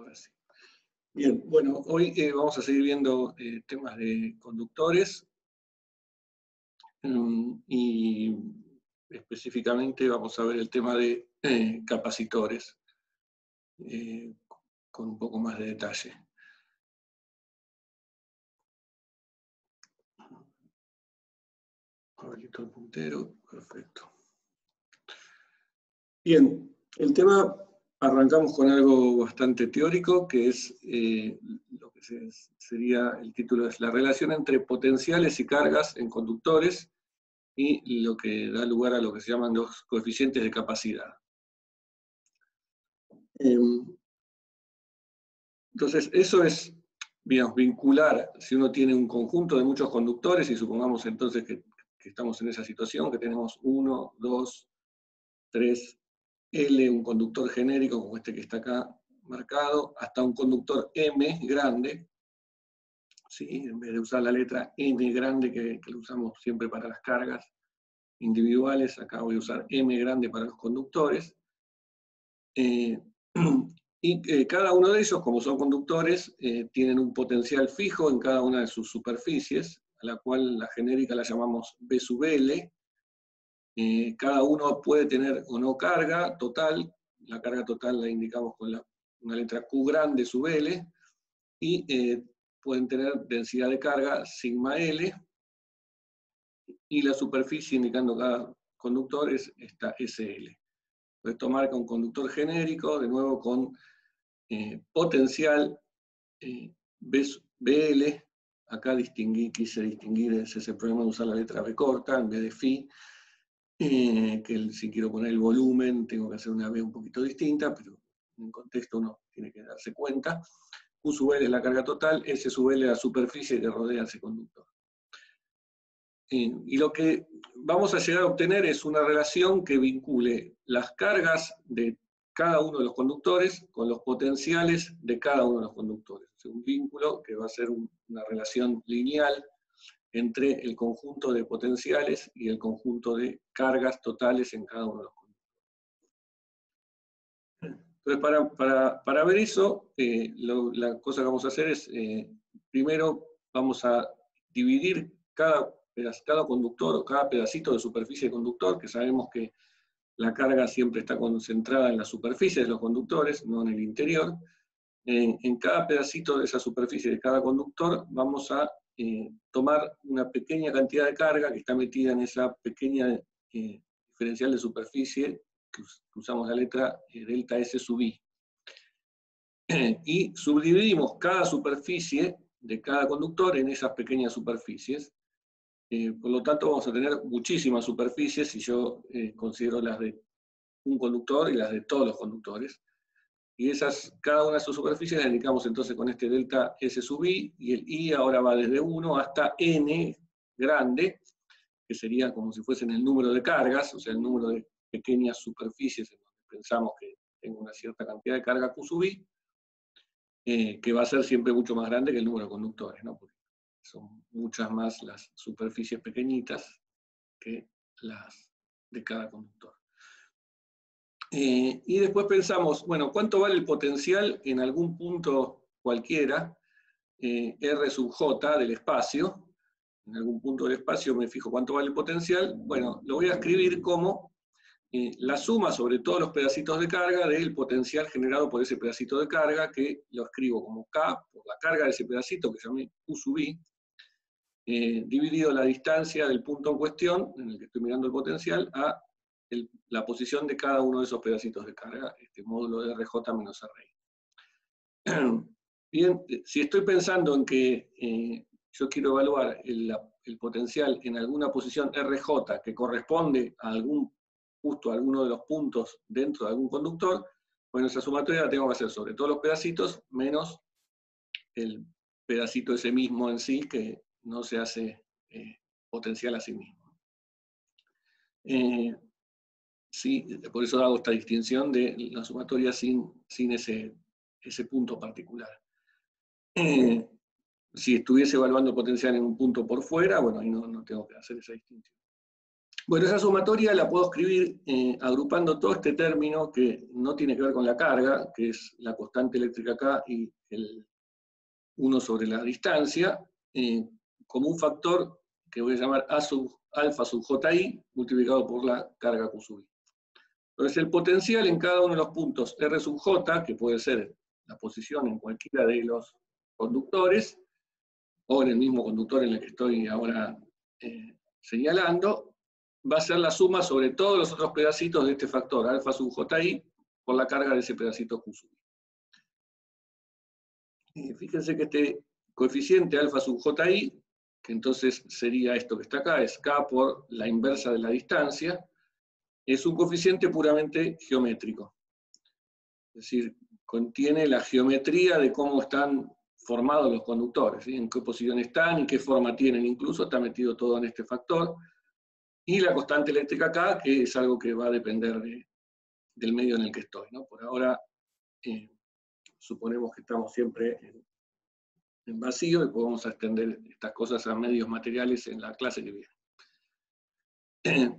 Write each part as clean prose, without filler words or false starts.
Ahora sí. Bien, bueno, hoy vamos a seguir viendo temas de conductores y específicamente vamos a ver el tema de capacitores con un poco más de detalle. Habilito el puntero, perfecto. Bien, el tema, arrancamos con algo bastante teórico, que es lo que sería, el título es la relación entre potenciales y cargas en conductores y lo que da lugar a lo que se llaman los coeficientes de capacidad. Entonces, eso es, digamos, vincular, si uno tiene un conjunto de muchos conductores, y supongamos entonces que estamos en esa situación, que tenemos 1, 2, 3, L, un conductor genérico como este que está acá marcado, hasta un conductor M grande, ¿sí? En vez de usar la letra N grande que lo usamos siempre para las cargas individuales, acá voy a usar M grande para los conductores. Y cada uno de ellos, como son conductores, tienen un potencial fijo en cada una de sus superficies, a la cual la genérica la llamamos B sub L. Cada uno puede tener o no carga total, la carga total la indicamos con una letra Q grande sub L, y pueden tener densidad de carga sigma L, y la superficie indicando cada conductor es esta SL. Esto marca un conductor genérico, de nuevo con potencial BL, acá quise distinguir, ese problema de usar la letra B corta en vez de phi, que si quiero poner el volumen tengo que hacer una B un poquito distinta, pero en contexto uno tiene que darse cuenta. Q sub L es la carga total, S sub L es la superficie que rodea ese conductor. Y lo que vamos a llegar a obtener es una relación que vincule las cargas de cada uno de los conductores con los potenciales de cada uno de los conductores. O sea, un vínculo que va a ser una relación lineal entre el conjunto de potenciales y el conjunto de cargas totales en cada uno de los conductores. Entonces, para ver eso, la cosa que vamos a hacer es, primero vamos a dividir cada conductor o cada pedacito de superficie de conductor, que sabemos que la carga siempre está concentrada en la superficie de los conductores, no en el interior. En cada pedacito de esa superficie de cada conductor vamos a tomar una pequeña cantidad de carga que está metida en esa pequeña diferencial de superficie, que usamos la letra delta S sub I. Y subdividimos cada superficie de cada conductor en esas pequeñas superficies. Por lo tanto, vamos a tener muchísimas superficies si yo considero las de un conductor y las de todos los conductores. Y cada una de sus superficies las indicamos entonces con este delta S sub I, y el I ahora va desde 1 hasta N grande, que sería como si fuesen el número de cargas, o sea, el número de pequeñas superficies en donde pensamos que tengo una cierta cantidad de carga Q sub I, que va a ser siempre mucho más grande que el número de conductores, ¿no? Porque son muchas más las superficies pequeñitas que las de cada conductor. Y después pensamos, bueno, ¿cuánto vale el potencial en algún punto cualquiera, R sub J del espacio? En algún punto del espacio me fijo cuánto vale el potencial. Bueno, lo voy a escribir como la suma sobre todos los pedacitos de carga del potencial generado por ese pedacito de carga, que lo escribo como K por la carga de ese pedacito, que llamé Q sub I, dividido la distancia del punto en cuestión, en el que estoy mirando el potencial, a la posición de cada uno de esos pedacitos de carga, este módulo de RJ menos RI. Bien, si estoy pensando en que yo quiero evaluar el potencial en alguna posición RJ que corresponde a justo a alguno de los puntos dentro de algún conductor, bueno, esa sumatoria la tengo que hacer sobre todos los pedacitos, menos el pedacito ese mismo en sí, que no se hace potencial a sí mismo. Sí, por eso hago esta distinción de la sumatoria sin ese punto particular. Si estuviese evaluando potencial en un punto por fuera, bueno, ahí no tengo que hacer esa distinción. Bueno, esa sumatoria la puedo escribir agrupando todo este término que no tiene que ver con la carga, que es la constante eléctrica acá y el 1 sobre la distancia, como un factor que voy a llamar A sub alfa sub JI multiplicado por la carga Q sub I. Entonces el potencial en cada uno de los puntos R sub J, que puede ser la posición en cualquiera de los conductores, o en el mismo conductor en el que estoy ahora señalando, va a ser la suma sobre todos los otros pedacitos de este factor alfa sub JI por la carga de ese pedacito Q sub I. Fíjense que este coeficiente alfa sub JI, que entonces sería esto que está acá, es K por la inversa de la distancia, es un coeficiente puramente geométrico. Es decir, contiene la geometría de cómo están formados los conductores, ¿sí? En qué posición están y qué forma tienen, incluso está metido todo en este factor. Y la constante eléctrica acá, que es algo que va a depender del medio en el que estoy, ¿no? Por ahora, suponemos que estamos siempre en vacío y podemos extender estas cosas a medios materiales en la clase que viene.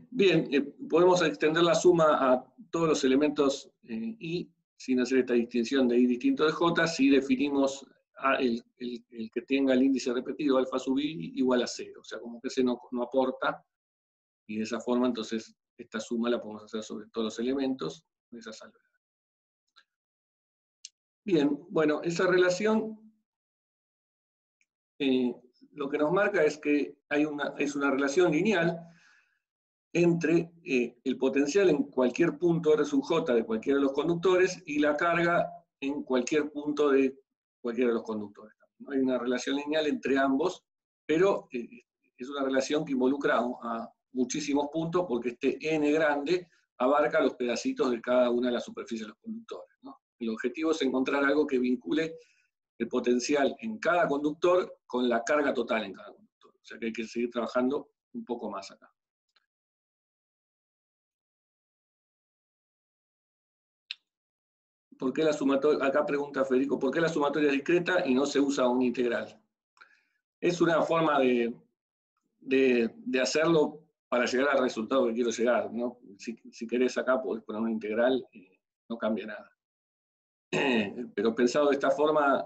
Bien, podemos extender la suma a todos los elementos I, sin hacer esta distinción de I distinto de J, si definimos el que tenga el índice repetido, alfa sub I, igual a 0. O sea, como que ese no aporta, y de esa forma, entonces, esta suma la podemos hacer sobre todos los elementos de esa salvedad. Bien, bueno, esa relación lo que nos marca es que es una relación lineal entre el potencial en cualquier punto R sub J de cualquiera de los conductores y la carga en cualquier punto de cualquiera de los conductores. ¿No? Hay una relación lineal entre ambos, pero es una relación que involucra a muchísimos puntos porque este n grande abarca los pedacitos de cada una de las superficies de los conductores, ¿no? El objetivo es encontrar algo que vincule el potencial en cada conductor con la carga total en cada conductor. O sea que hay que seguir trabajando un poco más acá. ¿Por qué la sumatoria? Acá pregunta Federico, ¿por qué la sumatoria es discreta y no se usa un integral? Es una forma de hacerlo para llegar al resultado que quiero llegar, ¿no? Si querés acá podés poner un integral, no cambia nada. Pero pensado de esta forma,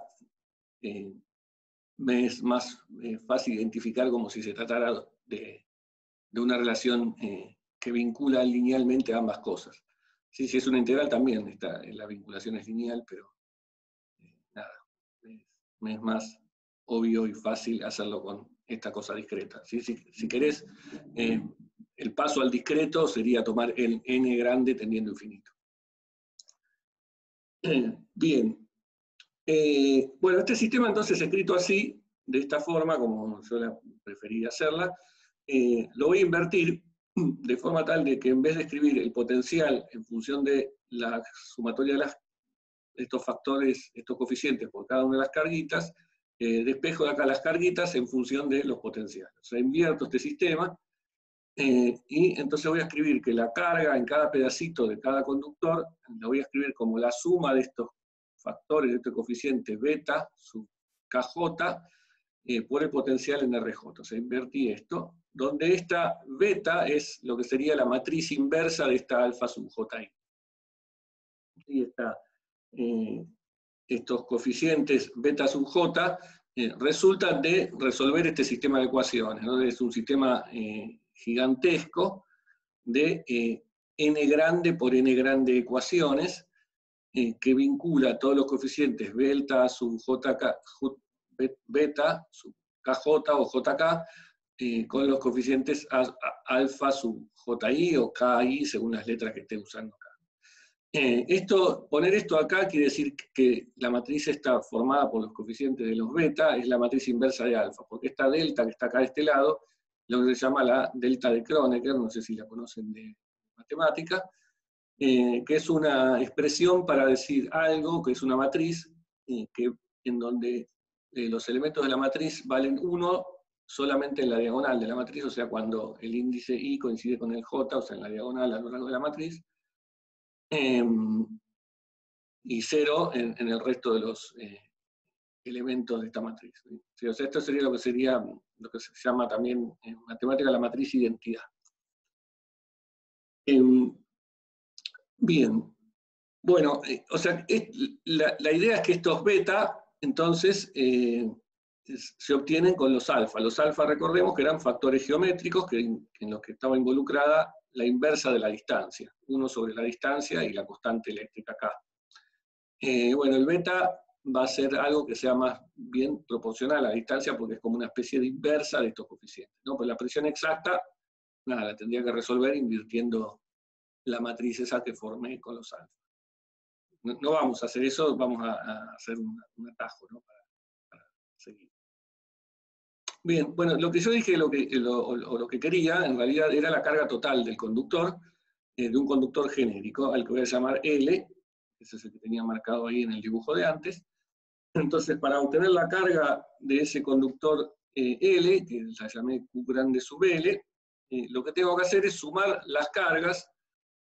me es más fácil identificar como si se tratara de una relación que vincula linealmente a ambas cosas. Sí, si es una integral también, la vinculación es lineal, pero nada, me es más obvio y fácil hacerlo con esta cosa discreta. ¿Sí? Si querés, el paso al discreto sería tomar el n grande tendiendo a infinito. Bien. Bueno, este sistema entonces escrito así, de esta forma, como yo la prefería hacerla, lo voy a invertir de forma tal de que en vez de escribir el potencial en función de la sumatoria de estos factores, estos coeficientes por cada una de las carguitas, despejo de acá las carguitas en función de los potenciales. O sea, invierto este sistema y entonces voy a escribir que la carga en cada pedacito de cada conductor, la voy a escribir como la suma de estos factores, de este coeficiente beta sub kj, por el potencial en RJ. O sea, invertí esto, donde esta beta es lo que sería la matriz inversa de esta alfa sub ji. Y está, estos coeficientes beta sub j resultan de resolver este sistema de ecuaciones, ¿no? Es un sistema gigantesco de n grande por n grande ecuaciones que vincula todos los coeficientes beta sub jk, beta sub kj o jk con los coeficientes alfa sub ji o ki según las letras que esté usando acá. Poner esto acá quiere decir que la matriz está formada por los coeficientes de los beta, es la matriz inversa de alfa, porque esta delta que está acá de este lado, lo que se llama la delta de Kronecker, no sé si la conocen de matemática, que es una expresión para decir algo, que es una matriz, en donde los elementos de la matriz valen 1 solamente en la diagonal de la matriz, o sea, cuando el índice I coincide con el J, o sea, en la diagonal a lo largo de la matriz, y 0 en el resto de los elementos de esta matriz. ¿Sí? O sea, esto sería lo que se llama también en matemática la matriz identidad. Bien, bueno, o sea, la idea es que estos beta, entonces, se obtienen con los alfa. Los alfa, recordemos que eran factores geométricos en los que estaba involucrada la inversa de la distancia, 1 sobre la distancia y la constante eléctrica K. Bueno, el beta va a ser algo que sea más bien proporcional a la distancia porque es como una especie de inversa de estos coeficientes, ¿no? Pues la presión exacta, nada, la tendría que resolver invirtiendo la matriz esa que formé con los alfa. No vamos a hacer eso, vamos a hacer un atajo, ¿no? Para seguir. Bien, bueno, lo que yo dije, lo que quería, en realidad era la carga total del conductor, de un conductor genérico, al que voy a llamar L, ese es el que tenía marcado ahí en el dibujo de antes. Entonces, para obtener la carga de ese conductor L, que la llamé Q grande sub L, lo que tengo que hacer es sumar las cargas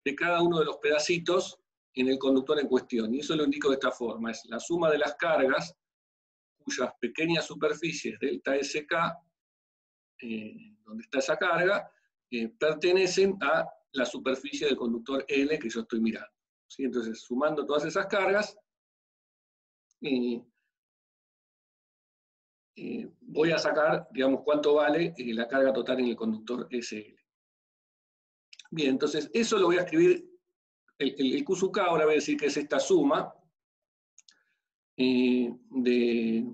de cada uno de los pedacitos en el conductor en cuestión. Y eso lo indico de esta forma, es la suma de las cargas cuyas pequeñas superficies delta SK, donde está esa carga, pertenecen a la superficie del conductor L que yo estoy mirando. ¿Sí? Entonces, sumando todas esas cargas, voy a sacar, digamos, cuánto vale la carga total en el conductor SL. Bien, entonces, eso lo voy a escribir, el Q sub K ahora voy a decir que es esta suma de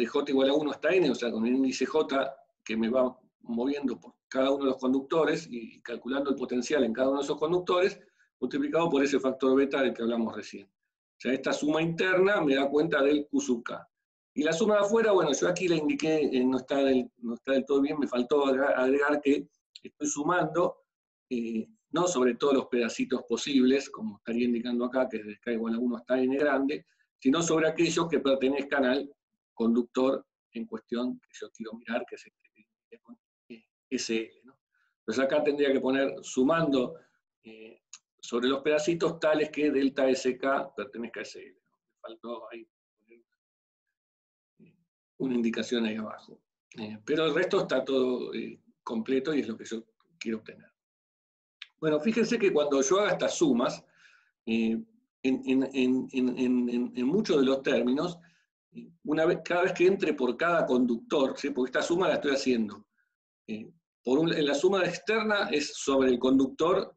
J igual a 1 hasta N, o sea, con el índice J que me va moviendo por cada uno de los conductores y calculando el potencial en cada uno de esos conductores, multiplicado por ese factor beta del que hablamos recién. O sea, esta suma interna me da cuenta del Q sub K. Y la suma de afuera, bueno, yo aquí la indiqué, no está del todo bien, me faltó agregar que estoy sumando, no sobre todos los pedacitos posibles, como estaría indicando acá, que desde K igual a 1 hasta N grande, sino sobre aquellos que pertenezcan al conductor en cuestión que yo quiero mirar, que es SL, ¿no? Entonces acá tendría que poner, sumando sobre los pedacitos tales que delta SK pertenezca a SL, ¿no? Me faltó ahí poner una indicación ahí abajo. Pero el resto está todo completo y es lo que yo quiero obtener. Bueno, fíjense que cuando yo haga estas sumas, en muchos de los términos, cada vez que entre por cada conductor, ¿sí? Porque esta suma la estoy haciendo, la suma externa es sobre el conductor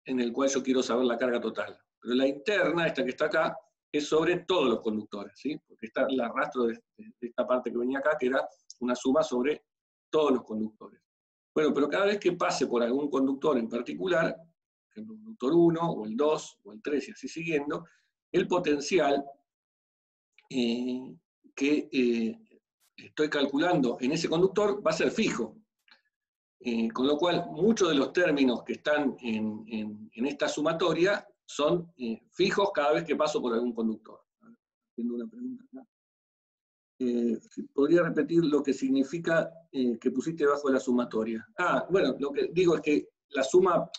en el cual yo quiero saber la carga total. Pero la interna, esta que está acá, es sobre todos los conductores, ¿sí? Porque está el arrastro de esta parte que venía acá, que era una suma sobre todos los conductores. Bueno, pero cada vez que pase por algún conductor en particular, por ejemplo, el conductor 1, o el 2, o el 3, y así siguiendo, el potencial que estoy calculando en ese conductor va a ser fijo. Con lo cual, muchos de los términos que están en esta sumatoria son fijos cada vez que paso por algún conductor. Haciendo una pregunta acá. ¿Podría repetir lo que significa que pusiste debajo de la sumatoria? Ah, bueno, lo que digo es que la suma,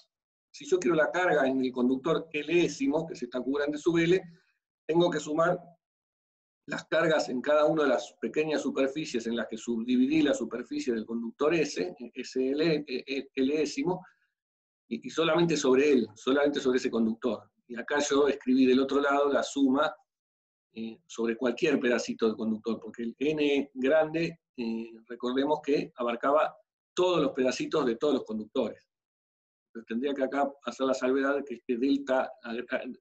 si yo quiero la carga en el conductor Lésimo, que es esta Q grande sub L, tengo que sumar las cargas en cada una de las pequeñas superficies en las que subdividí la superficie del conductor S, Lésimo, y solamente sobre él, solamente sobre ese conductor. Y acá yo escribí del otro lado la suma sobre cualquier pedacito del conductor, porque el N grande, recordemos que abarcaba todos los pedacitos de todos los conductores. Entonces tendría que acá hacer la salvedad de que este delta,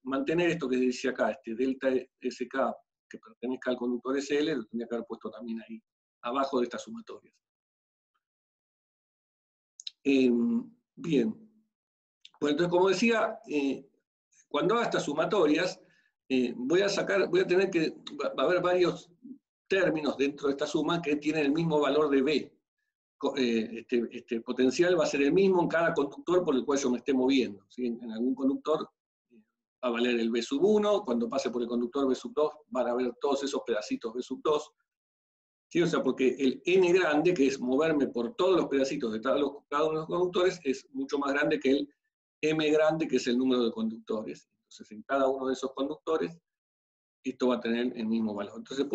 mantener esto que dice acá, este delta SK que pertenezca al conductor SL, lo tendría que haber puesto también ahí, abajo de estas sumatorias. Bien. Bueno, entonces, como decía, cuando haga estas sumatorias, va a haber varios términos dentro de esta suma que tienen el mismo valor de B. Este potencial va a ser el mismo en cada conductor por el cual yo me esté moviendo, ¿sí? En algún conductor va a valer el B sub 1, cuando pase por el conductor B sub 2 van a ver todos esos pedacitos B sub 2, ¿sí? O sea, porque el N grande, que es moverme por todos los pedacitos de cada uno de los conductores, es mucho más grande que el M grande, que es el número de conductores. Entonces, en cada uno de esos conductores, esto va a tener el mismo valor. Entonces,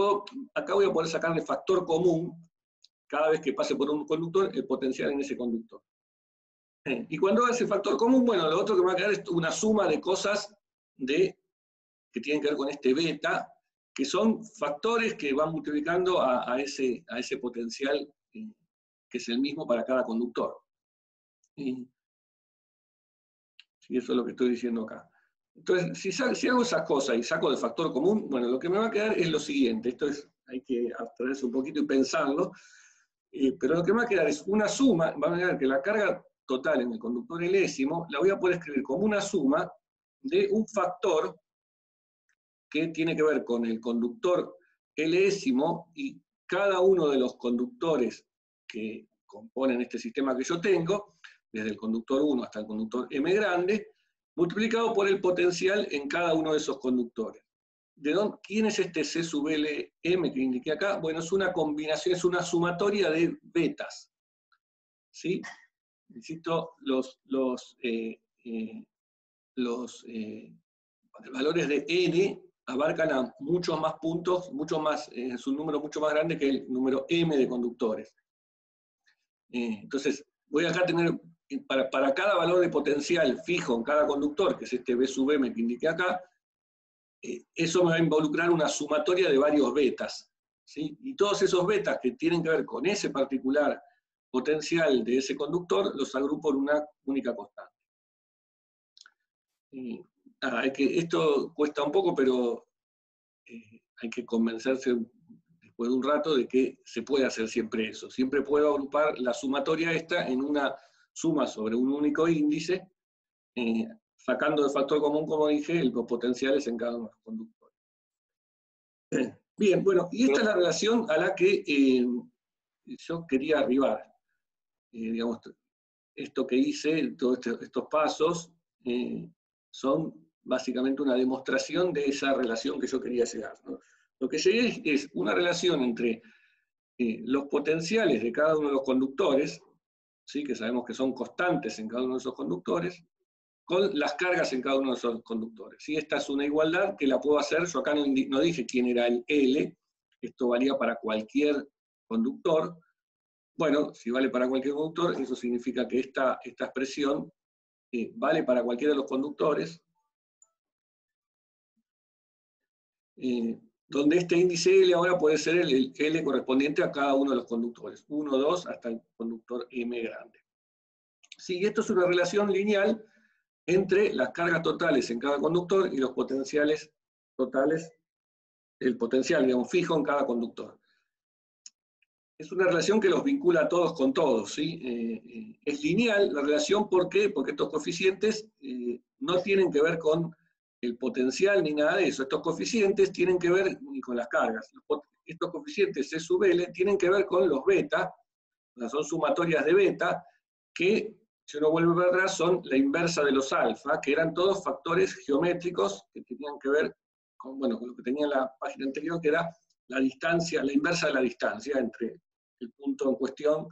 acá voy a poder sacarle factor común cada vez que pase por un conductor, el potencial en ese conductor. Y cuando hace factor común, bueno, lo otro que me va a quedar es una suma de cosas que tienen que ver con este beta, que son factores que van multiplicando a ese potencial que es el mismo para cada conductor. Sí, eso es lo que estoy diciendo acá. Entonces, si hago esas cosas y saco del factor común, bueno, lo que me va a quedar es lo siguiente. Esto hay que abstraerse un poquito y pensarlo. Pero lo que me va a quedar es una suma, va a quedar que la carga total en el conductor Lésimo la voy a poder escribir como una suma de un factor que tiene que ver con el conductor Lésimo y cada uno de los conductores que componen este sistema que yo tengo, desde el conductor 1 hasta el conductor M grande, multiplicado por el potencial en cada uno de esos conductores. ¿Quién es este C sub L M que indiqué acá? Bueno, es una combinación, es una sumatoria de betas. ¿Sí? Insisto, los valores de N abarcan a muchos más puntos, es un número mucho más grande que el número M de conductores. Entonces, voy acá a tener, para cada valor de potencial fijo en cada conductor, que es este B sub M que indiqué acá, eso me va a involucrar una sumatoria de varios betas. ¿Sí? Y todos esos betas que tienen que ver con ese particular potencial de ese conductor, los agrupo en una única constante. Esto cuesta un poco, pero hay que convencerse después de un rato de que se puede hacer siempre eso. Siempre puedo agrupar la sumatoria esta en una suma sobre un único índice, sacando del factor común, como dije, los potenciales en cada uno de los conductores. Bien, bueno, y esta es la relación a la que yo quería arribar. Digamos, esto que hice, todos estos pasos, son básicamente una demostración de esa relación que yo quería llegar, ¿no? Lo que llegué es una relación entre los potenciales de cada uno de los conductores, ¿sí? Que sabemos que son constantes en cada uno de esos conductores, con las cargas en cada uno de esos conductores. ¿Sí? Esta es una igualdad que la puedo hacer, yo acá no dije quién era el L, esto valía para cualquier conductor. Bueno, si vale para cualquier conductor, eso significa que esta expresión vale para cualquiera de los conductores, donde este índice L ahora puede ser el L correspondiente a cada uno de los conductores, 1, 2, hasta el conductor M grande. Sí, esto es una relación lineal entre las cargas totales en cada conductor y los potenciales totales, el potencial, digamos, fijo en cada conductor. Es una relación que los vincula a todos con todos, ¿sí? Es lineal la relación, ¿por qué? Porque estos coeficientes no tienen que ver con el potencial ni nada de eso. Estos coeficientes tienen que ver ni con las cargas. Estos coeficientes C sub L tienen que ver con los beta, o sea, son sumatorias de beta, que, si uno vuelve para atrás, son la inversa de los alfa, que eran todos factores geométricos que tenían que ver con, bueno, con lo que tenía en la página anterior, que era la distancia, la inversa de la distancia entre el punto en cuestión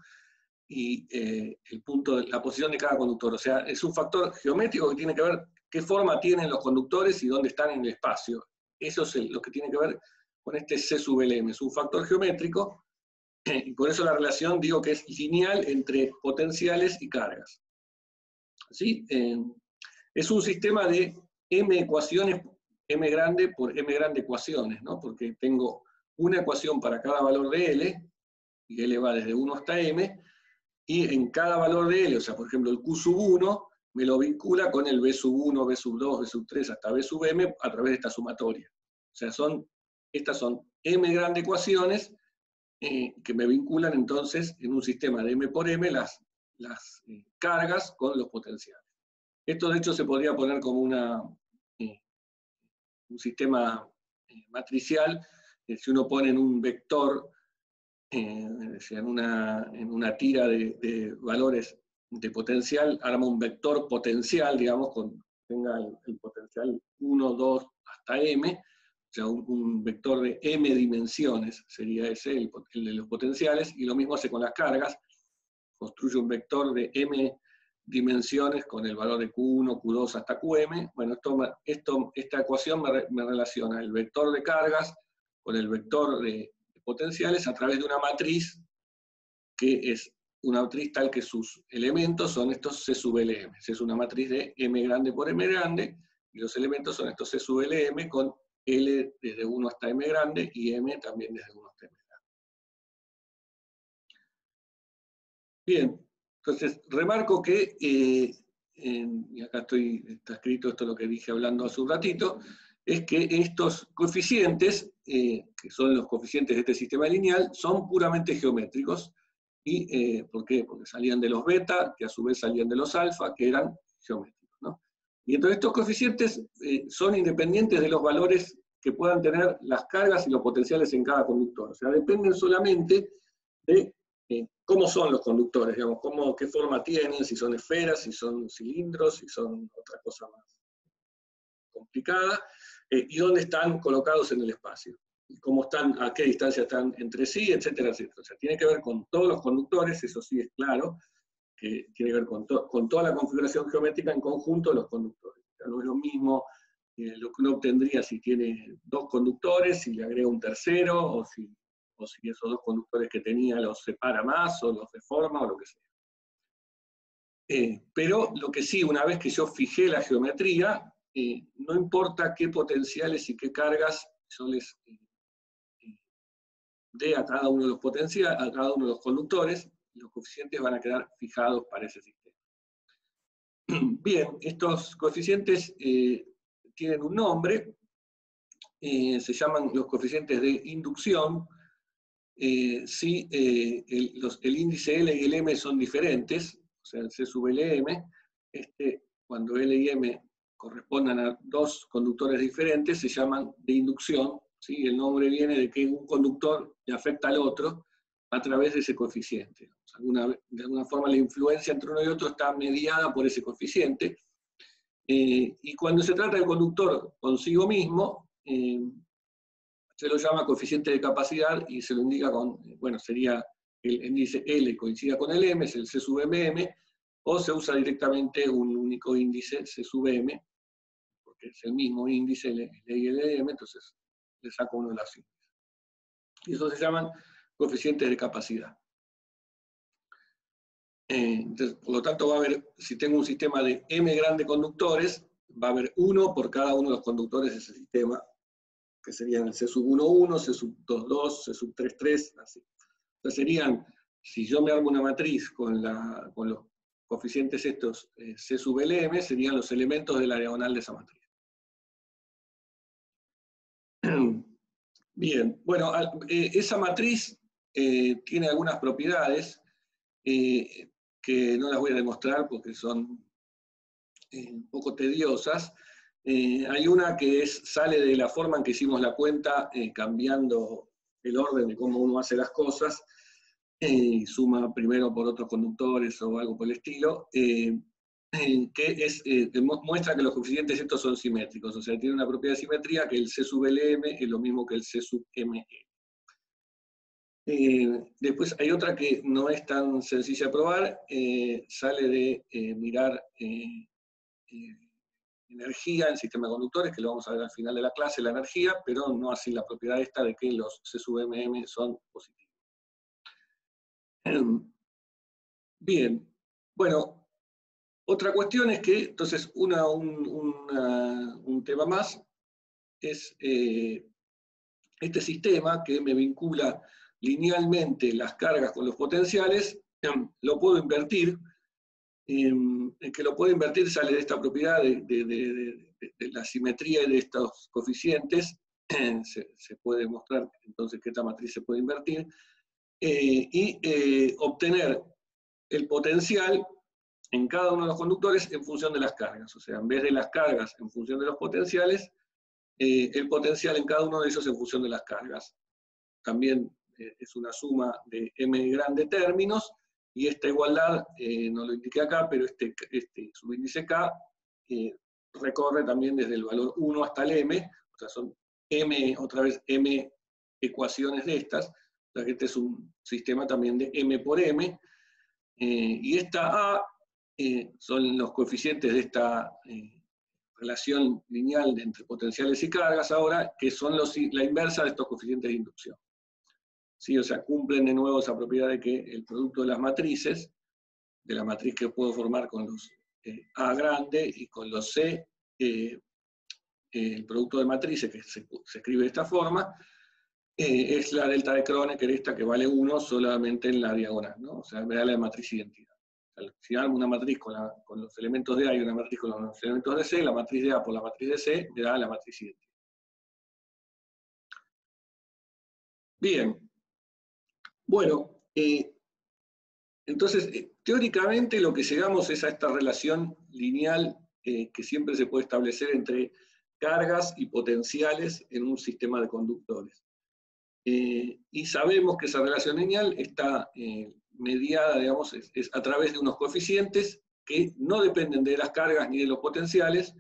y el punto la posición de cada conductor. O sea, es un factor geométrico que tiene que ver qué forma tienen los conductores y dónde están en el espacio. Eso es lo que tiene que ver con este C sub Lm. Es un factor geométrico, y por eso la relación digo que es lineal entre potenciales y cargas. ¿Sí? Es un sistema de m ecuaciones, m grande por m grande ecuaciones, ¿no? Porque tengo una ecuación para cada valor de L, y L va desde 1 hasta M, y en cada valor de L, o sea, por ejemplo, el Q sub 1, me lo vincula con el B sub 1, B sub 2, B sub 3, hasta B sub M, a través de esta sumatoria. O sea, estas son M grande ecuaciones que me vinculan entonces en un sistema de M por M las cargas con los potenciales. Esto de hecho se podría poner como un sistema matricial, si uno pone en un vector, en una tira de valores de potencial, arma un vector potencial, digamos, tenga el potencial 1, 2, hasta m, o sea, un vector de m dimensiones, sería ese, el de los potenciales, y lo mismo hace con las cargas, construye un vector de m dimensiones con el valor de Q1, Q2 hasta Qm. Bueno, esta ecuación me relaciona el vector de cargas con el vector de potenciales a través de una matriz que es una matriz tal que sus elementos son estos C sub LM. Es una matriz de M grande por M grande, y los elementos son estos C sub LM con L desde 1 hasta M grande y M también desde 1 hasta M grande. Bien, entonces remarco que, y acá está escrito esto lo que dije hablando hace un ratito, es que estos coeficientes, que son los coeficientes de este sistema lineal, son puramente geométricos. ¿Y por qué? Porque salían de los beta, que a su vez salían de los alfa, que eran geométricos, ¿no? Y entonces estos coeficientes son independientes de los valores que puedan tener las cargas y los potenciales en cada conductor. O sea, dependen solamente de cómo son los conductores, digamos, qué forma tienen, si son esferas, si son cilindros, si son otra cosa más complicada, y dónde están colocados en el espacio, y cómo están, a qué distancia están entre sí, etcétera, etcétera. O sea, tiene que ver con todos los conductores, eso sí es claro, que tiene que ver con toda la configuración geométrica en conjunto de los conductores. O sea, no es lo mismo lo que uno obtendría si tiene 2 conductores, si le agrega un tercero, o si esos 2 conductores que tenía los separa más, o los deforma, o lo que sea. Pero lo que sí, una vez que yo fijé la geometría, no importa qué potenciales y qué cargas yo les dé a cada uno de los a cada uno de los conductores, los coeficientes van a quedar fijados para ese sistema. Bien, estos coeficientes tienen un nombre, se llaman los coeficientes de inducción. Si el índice L y el M son diferentes, o sea, el C sub LM, cuando L y M correspondan a 2 conductores diferentes, se llaman de inducción, ¿sí? El nombre viene de que un conductor le afecta al otro a través de ese coeficiente. O sea, de alguna forma la influencia entre uno y otro está mediada por ese coeficiente. Y cuando se trata del conductor consigo mismo, se lo llama coeficiente de capacidad y se lo indica con, bueno, sería el índice L coincida con el M, es el C sub MM, o se usa directamente un único índice C sub M, porque es el mismo índice L y LM, entonces le saco uno de las índices. Y eso se llaman coeficientes de capacidad. Entonces, por lo tanto, va a haber, si tengo un sistema de M grandes conductores, va a haber 1 por cada uno de los conductores de ese sistema, que serían el C sub 1,1, C sub 2,2, C sub 3,3, así. Entonces serían, si yo me armo una matriz con los coeficientes estos C sub LM, serían los elementos de la diagonal de esa matriz. Bien, bueno, esa matriz tiene algunas propiedades que no las voy a demostrar porque son un poco tediosas. Hay una que sale de la forma en que hicimos la cuenta, cambiando el orden de cómo uno hace las cosas, y suma primero por otros conductores o algo por el estilo, que muestra que los coeficientes estos son simétricos, o sea, tiene una propiedad de simetría que el C sub LM es lo mismo que el C sub ME. Después hay otra que no es tan sencilla de probar, sale de mirar energía en sistema de conductores, que lo vamos a ver al final de la clase, la energía, pero no así la propiedad esta de que los C sub MM son positivos. Bien, bueno, otra cuestión es que, entonces, un tema más es este sistema que me vincula linealmente las cargas con los potenciales, lo puedo invertir. El que lo puede invertir sale de esta propiedad de la simetría de estos coeficientes, se puede mostrar entonces que esta matriz se puede invertir, y obtener el potencial en cada uno de los conductores en función de las cargas. O sea, en vez de las cargas en función de los potenciales, el potencial en cada uno de ellos en función de las cargas. También es una suma de m grandes términos, y esta igualdad, no lo indiqué acá, pero este subíndice K recorre también desde el valor 1 hasta el m, o sea, son otra vez m ecuaciones de estas, o sea que este es un sistema también de m por m, y esta A son los coeficientes de esta relación lineal entre potenciales y cargas ahora, que son la inversa de estos coeficientes de inducción. ¿sí? O sea, cumplen de nuevo esa propiedad de que el producto de las matrices, de la matriz que puedo formar con los A grande y con los C, el producto de matrices que se escribe de esta forma, es la delta de Kronecker, esta que vale 1 solamente en la diagonal, ¿no? O sea, me da la matriz identidad. O sea, si hago una matriz con los elementos de A y una matriz con los elementos de C, la matriz de A por la matriz de C me da la matriz identidad. Bien. Bueno, entonces, teóricamente lo que llegamos es a esta relación lineal que siempre se puede establecer entre cargas y potenciales en un sistema de conductores. Y sabemos que esa relación lineal está mediada, digamos, es a través de unos coeficientes que no dependen de las cargas ni de los potenciales,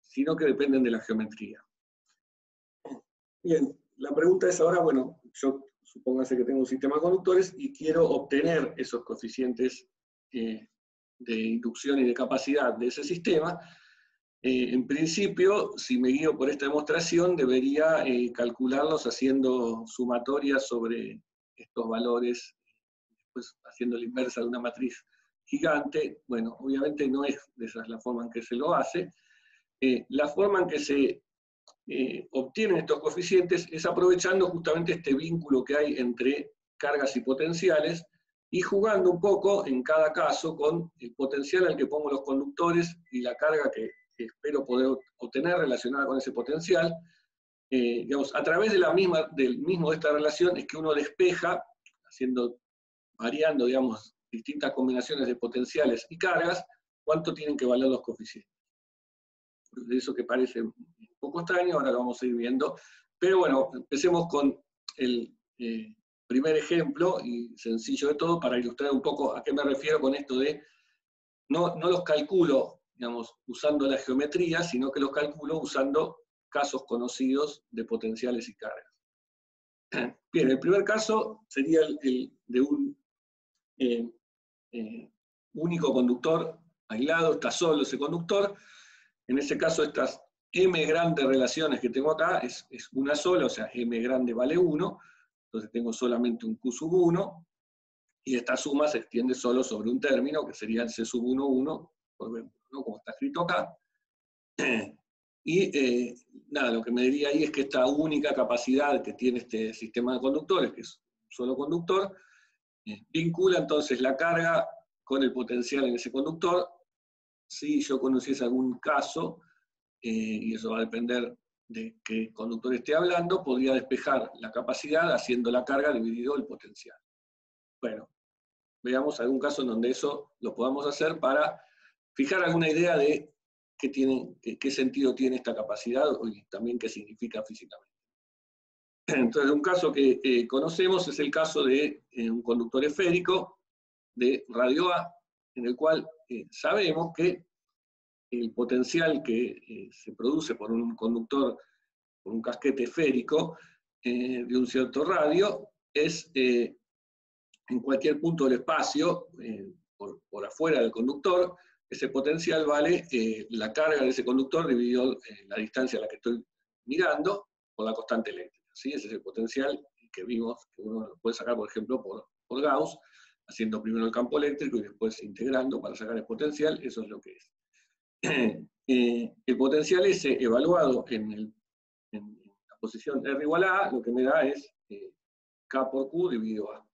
sino que dependen de la geometría. Bien, la pregunta es ahora, bueno, yo supóngase que tengo un sistema de conductores y quiero obtener esos coeficientes de inducción y de capacidad de ese sistema. En principio, si me guío por esta demostración, debería calcularlos haciendo sumatorias sobre estos valores, después haciendo la inversa de una matriz gigante. Bueno, obviamente no es de esa la forma en que se lo hace. La forma en que se obtienen estos coeficientes es aprovechando justamente este vínculo que hay entre cargas y potenciales y jugando un poco en cada caso con el potencial al que pongo los conductores y la carga que espero poder obtener relacionada con ese potencial. Digamos, a través de del mismo de esta relación es que uno despeja, variando, digamos, distintas combinaciones de potenciales y cargas, cuánto tienen que valer los coeficientes. De eso que parece un poco extraño, ahora lo vamos a ir viendo. Pero bueno, empecemos con el primer ejemplo, y sencillo de todo, para ilustrar un poco a qué me refiero con esto de no los calculo, digamos, usando la geometría, sino que los calculo usando casos conocidos de potenciales y cargas. Bien, el primer caso sería el de un único conductor aislado, está solo ese conductor. En ese caso, estas m grandes relaciones que tengo acá es una sola, o sea, m grande vale 1, entonces tengo solamente un q sub 1, y esta suma se extiende solo sobre un término, que sería el c sub 1, 1, ¿no? Como está escrito acá. Y nada, lo que me diría ahí es que esta única capacidad que tiene este sistema de conductores, que es un solo conductor, vincula entonces la carga con el potencial en ese conductor. Si yo conociese algún caso, y eso va a depender de qué conductor esté hablando, podría despejar la capacidad haciendo la carga dividido el potencial. Bueno, veamos algún caso en donde eso lo podamos hacer para fijar alguna idea de qué sentido tiene esta capacidad y también qué significa físicamente. Entonces, un caso que conocemos es el caso de un conductor esférico de radio A, en el cual sabemos que el potencial que se produce por un conductor, por un casquete esférico de un cierto radio, es en cualquier punto del espacio, por afuera del conductor, ese potencial vale la carga de ese conductor dividido la distancia a la que estoy mirando por la constante eléctrica. ¿Sí? Ese es el potencial que vimos, que uno lo puede sacar, por ejemplo, por Gauss, haciendo primero el campo eléctrico y después integrando para sacar el potencial. Eso es lo que es. El potencial ese evaluado en la posición R igual a A, lo que me da es K por Q dividido A.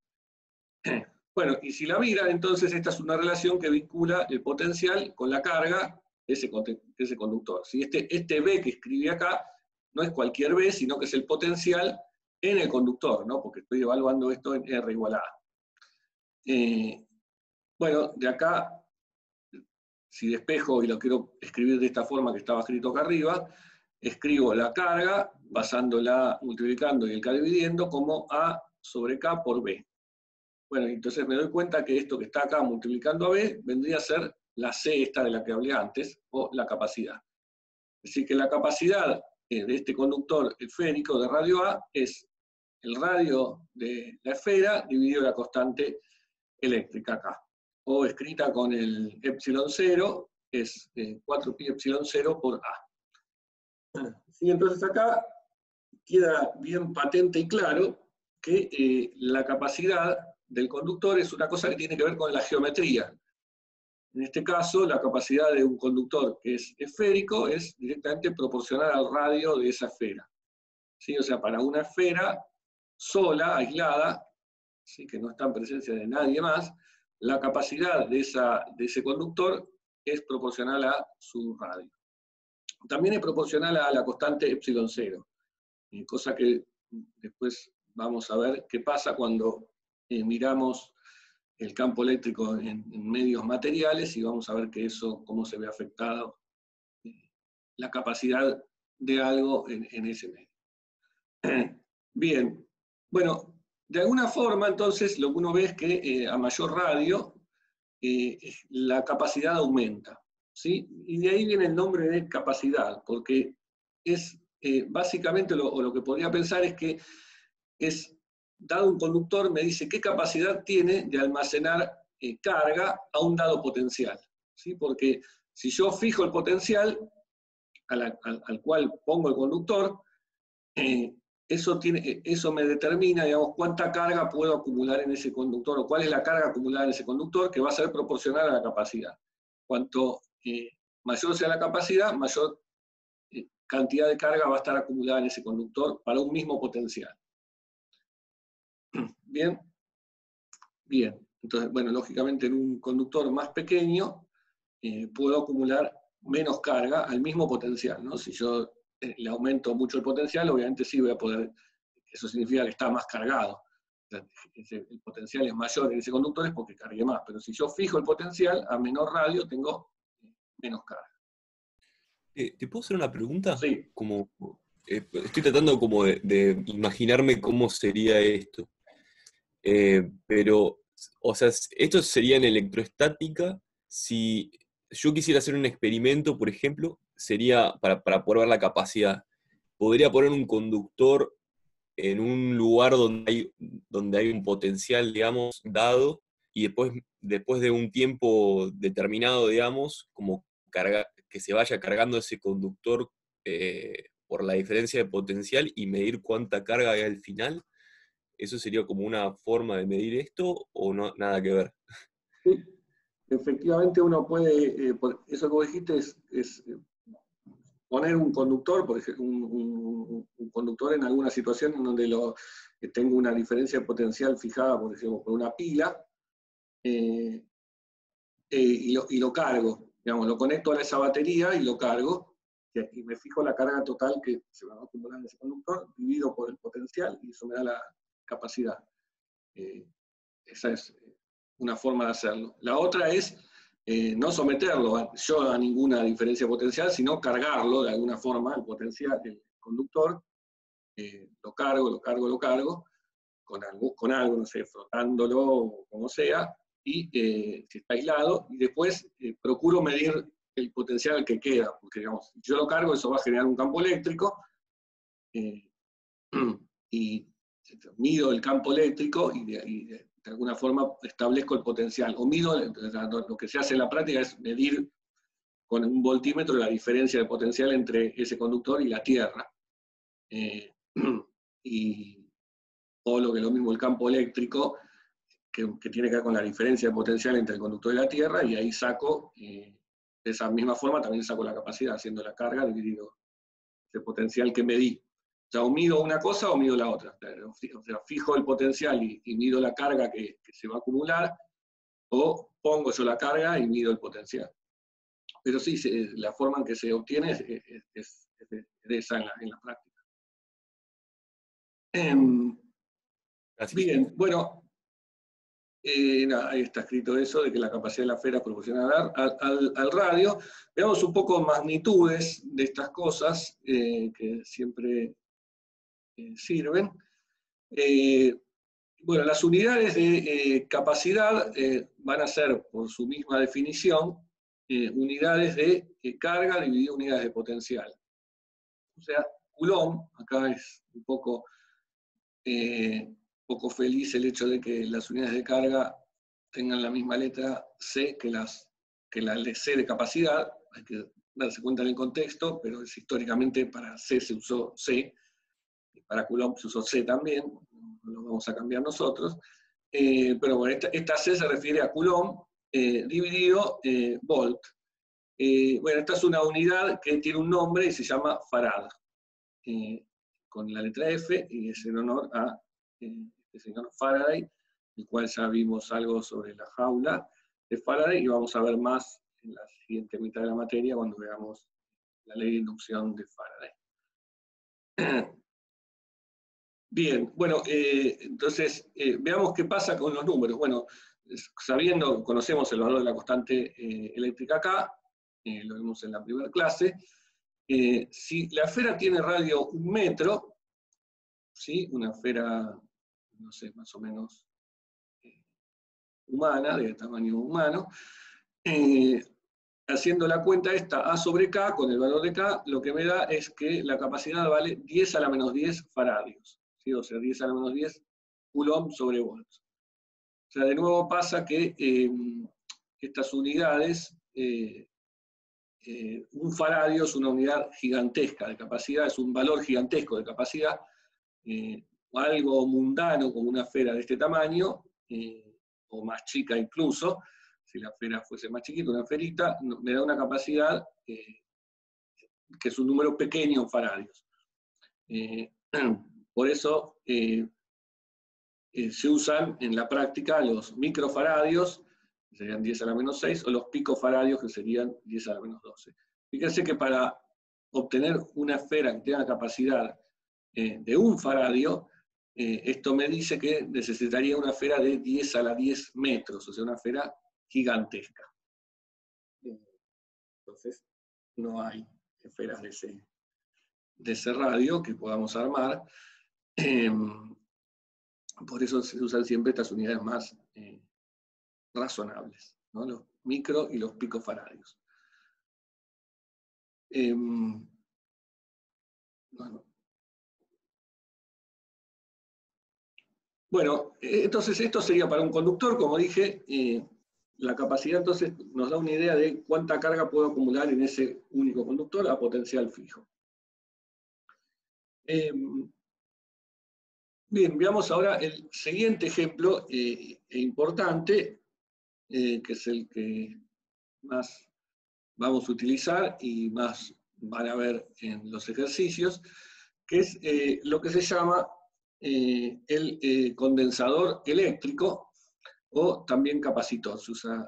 Bueno, y si la miran, entonces esta es una relación que vincula el potencial con la carga de ese conductor. ¿Sí? Este B que escribí acá no es cualquier B, sino que es el potencial en el conductor, ¿no? Porque estoy evaluando esto en R igual a A. Bueno, de acá, si despejo y lo quiero escribir de esta forma que estaba escrito acá arriba, escribo la carga, basándola, multiplicando y el K dividiendo, como A sobre K por B. Bueno, entonces me doy cuenta que esto que está acá multiplicando a B vendría a ser la C esta de la que hablé antes, o la capacidad. Es decir, que la capacidad de este conductor esférico de radio A es el radio de la esfera dividido la constante eléctrica acá. O escrita con el epsilon 0, es 4pi epsilon 0 por A. Sí, entonces acá queda bien patente y claro que la capacidad del conductor es una cosa que tiene que ver con la geometría. En este caso, la capacidad de un conductor que es esférico es directamente proporcional al radio de esa esfera. ¿Sí? O sea, para una esfera sola, aislada, ¿sí? Que no está en presencia de nadie más, la capacidad de ese conductor es proporcional a su radio. También es proporcional a la constante epsilon 0, cosa que después vamos a ver qué pasa cuando miramos el campo eléctrico en medios materiales y vamos a ver que eso, cómo se ve afectado la capacidad de algo en ese medio. Bien, bueno, de alguna forma entonces lo que uno ve es que a mayor radio la capacidad aumenta, ¿sí? Y de ahí viene el nombre de capacidad, porque es básicamente lo que podría pensar es que es, dado un conductor, me dice qué capacidad tiene de almacenar carga a un dado potencial, ¿sí? Porque si yo fijo el potencial al cual pongo el conductor, eso me determina, digamos, cuánta carga puedo acumular en ese conductor, o cuál es la carga acumulada en ese conductor, que va a ser proporcional a la capacidad. Cuanto mayor sea la capacidad, mayor cantidad de carga va a estar acumulada en ese conductor para un mismo potencial. Bien, bien. Entonces, bueno, lógicamente en un conductor más pequeño puedo acumular menos carga al mismo potencial, ¿no? Si yo le aumento mucho el potencial, obviamente sí voy a poder, eso significa que está más cargado. El potencial es mayor en ese conductor es porque cargue más, pero si yo fijo el potencial, a menor radio tengo menos carga. ¿Te puedo hacer una pregunta? Sí. Como, estoy tratando como de imaginarme cómo sería esto. Pero, o sea, esto sería en electroestática. Si yo quisiera hacer un experimento, por ejemplo, sería para poder ver la capacidad. Podría poner un conductor en un lugar donde hay un potencial, digamos, dado, y después de un tiempo determinado, digamos, como que se vaya cargando ese conductor por la diferencia de potencial y medir cuánta carga hay al final. ¿Eso sería como una forma de medir esto o no, nada que ver? Sí. Efectivamente uno puede, eso que vos dijiste es poner un conductor, por ejemplo, un conductor en alguna situación en donde tengo una diferencia potencial fijada, por ejemplo, por una pila, y lo cargo, digamos, lo conecto a esa batería y lo cargo, y me fijo la carga total que se va a acumular en ese conductor, divido por el potencial, y eso me da la capacidad. Esa es una forma de hacerlo. La otra es no someterlo yo a ninguna diferencia potencial, sino cargarlo de alguna forma, el potencial del conductor, lo cargo, con algo, no sé, frotándolo o como sea, y si está aislado, y después procuro medir el potencial que queda, porque digamos, si yo lo cargo, eso va a generar un campo eléctrico, y mido el campo eléctrico y de alguna forma establezco el potencial, o mido, lo que se hace en la práctica es medir con un voltímetro la diferencia de potencial entre ese conductor y la Tierra. O lo que es lo mismo el campo eléctrico, que tiene que ver con la diferencia de potencial entre el conductor y la Tierra, y ahí saco, de esa misma forma también saco la capacidad, haciendo la carga dividido ese potencial que medí. O sea, o mido una cosa o mido la otra. O sea, fijo el potencial y mido la carga que se va a acumular, o pongo yo la carga y mido el potencial. Pero sí, la forma en que se obtiene es de esa en la práctica. Gracias. Bien, bueno, nada, ahí está escrito eso, de que la capacidad de la esfera es proporcional al radio. Veamos un poco magnitudes de estas cosas que siempre sirven. Bueno, las unidades de capacidad van a ser, por su misma definición, unidades de carga dividido unidades de potencial. O sea, Coulomb, acá es un poco feliz el hecho de que las unidades de carga tengan la misma letra C que la C de capacidad. Hay que darse cuenta en el contexto, pero históricamente para C se usó C. para Coulomb se usó C también, no lo vamos a cambiar nosotros, pero bueno, esta C se refiere a Coulomb dividido volt. Bueno, esta es una unidad que tiene un nombre y se llama farad, con la letra F, y es en honor a este señor Faraday, el cual ya vimos algo sobre la jaula de Faraday, y vamos a ver más en la siguiente mitad de la materia cuando veamos la ley de inducción de Faraday. Bien, bueno, entonces veamos qué pasa con los números. Bueno, conocemos el valor de la constante eléctrica acá, lo vimos en la primera clase. Si la esfera tiene radio 1 metro, ¿sí? Una esfera, no sé, más o menos humana, de tamaño humano, haciendo la cuenta esta A sobre K, con el valor de K, lo que me da es que la capacidad vale 10 a la menos 10 faradios, ¿sí? O sea, 10 a la menos 10 Coulomb sobre volts. O sea, de nuevo pasa que estas unidades, un faradio es una unidad gigantesca de capacidad, es un valor gigantesco de capacidad, algo mundano como una esfera de este tamaño, o más chica incluso, si la esfera fuese más chiquita, una esferita, me da una capacidad que es un número pequeño en faradios. Por eso se usan en la práctica los microfaradios, que serían 10 a la menos 6, o los picofaradios, que serían 10 a la menos 12. Fíjense que para obtener una esfera que tenga capacidad de 1 faradio, esto me dice que necesitaría una esfera de 10 a la 10 metros, o sea, una esfera gigantesca. Entonces, no hay esferas de ese radio que podamos armar. Por eso se usan siempre estas unidades más razonables, ¿no? Los micro y los picofaradios. Bueno, entonces esto sería para un conductor, como dije, la capacidad entonces nos da una idea de cuánta carga puedo acumular en ese único conductor a potencial fijo. Bien, veamos ahora el siguiente ejemplo importante, que es el que más vamos a utilizar y más van a ver en los ejercicios, que es lo que se llama el condensador eléctrico, o también capacitor. Se usa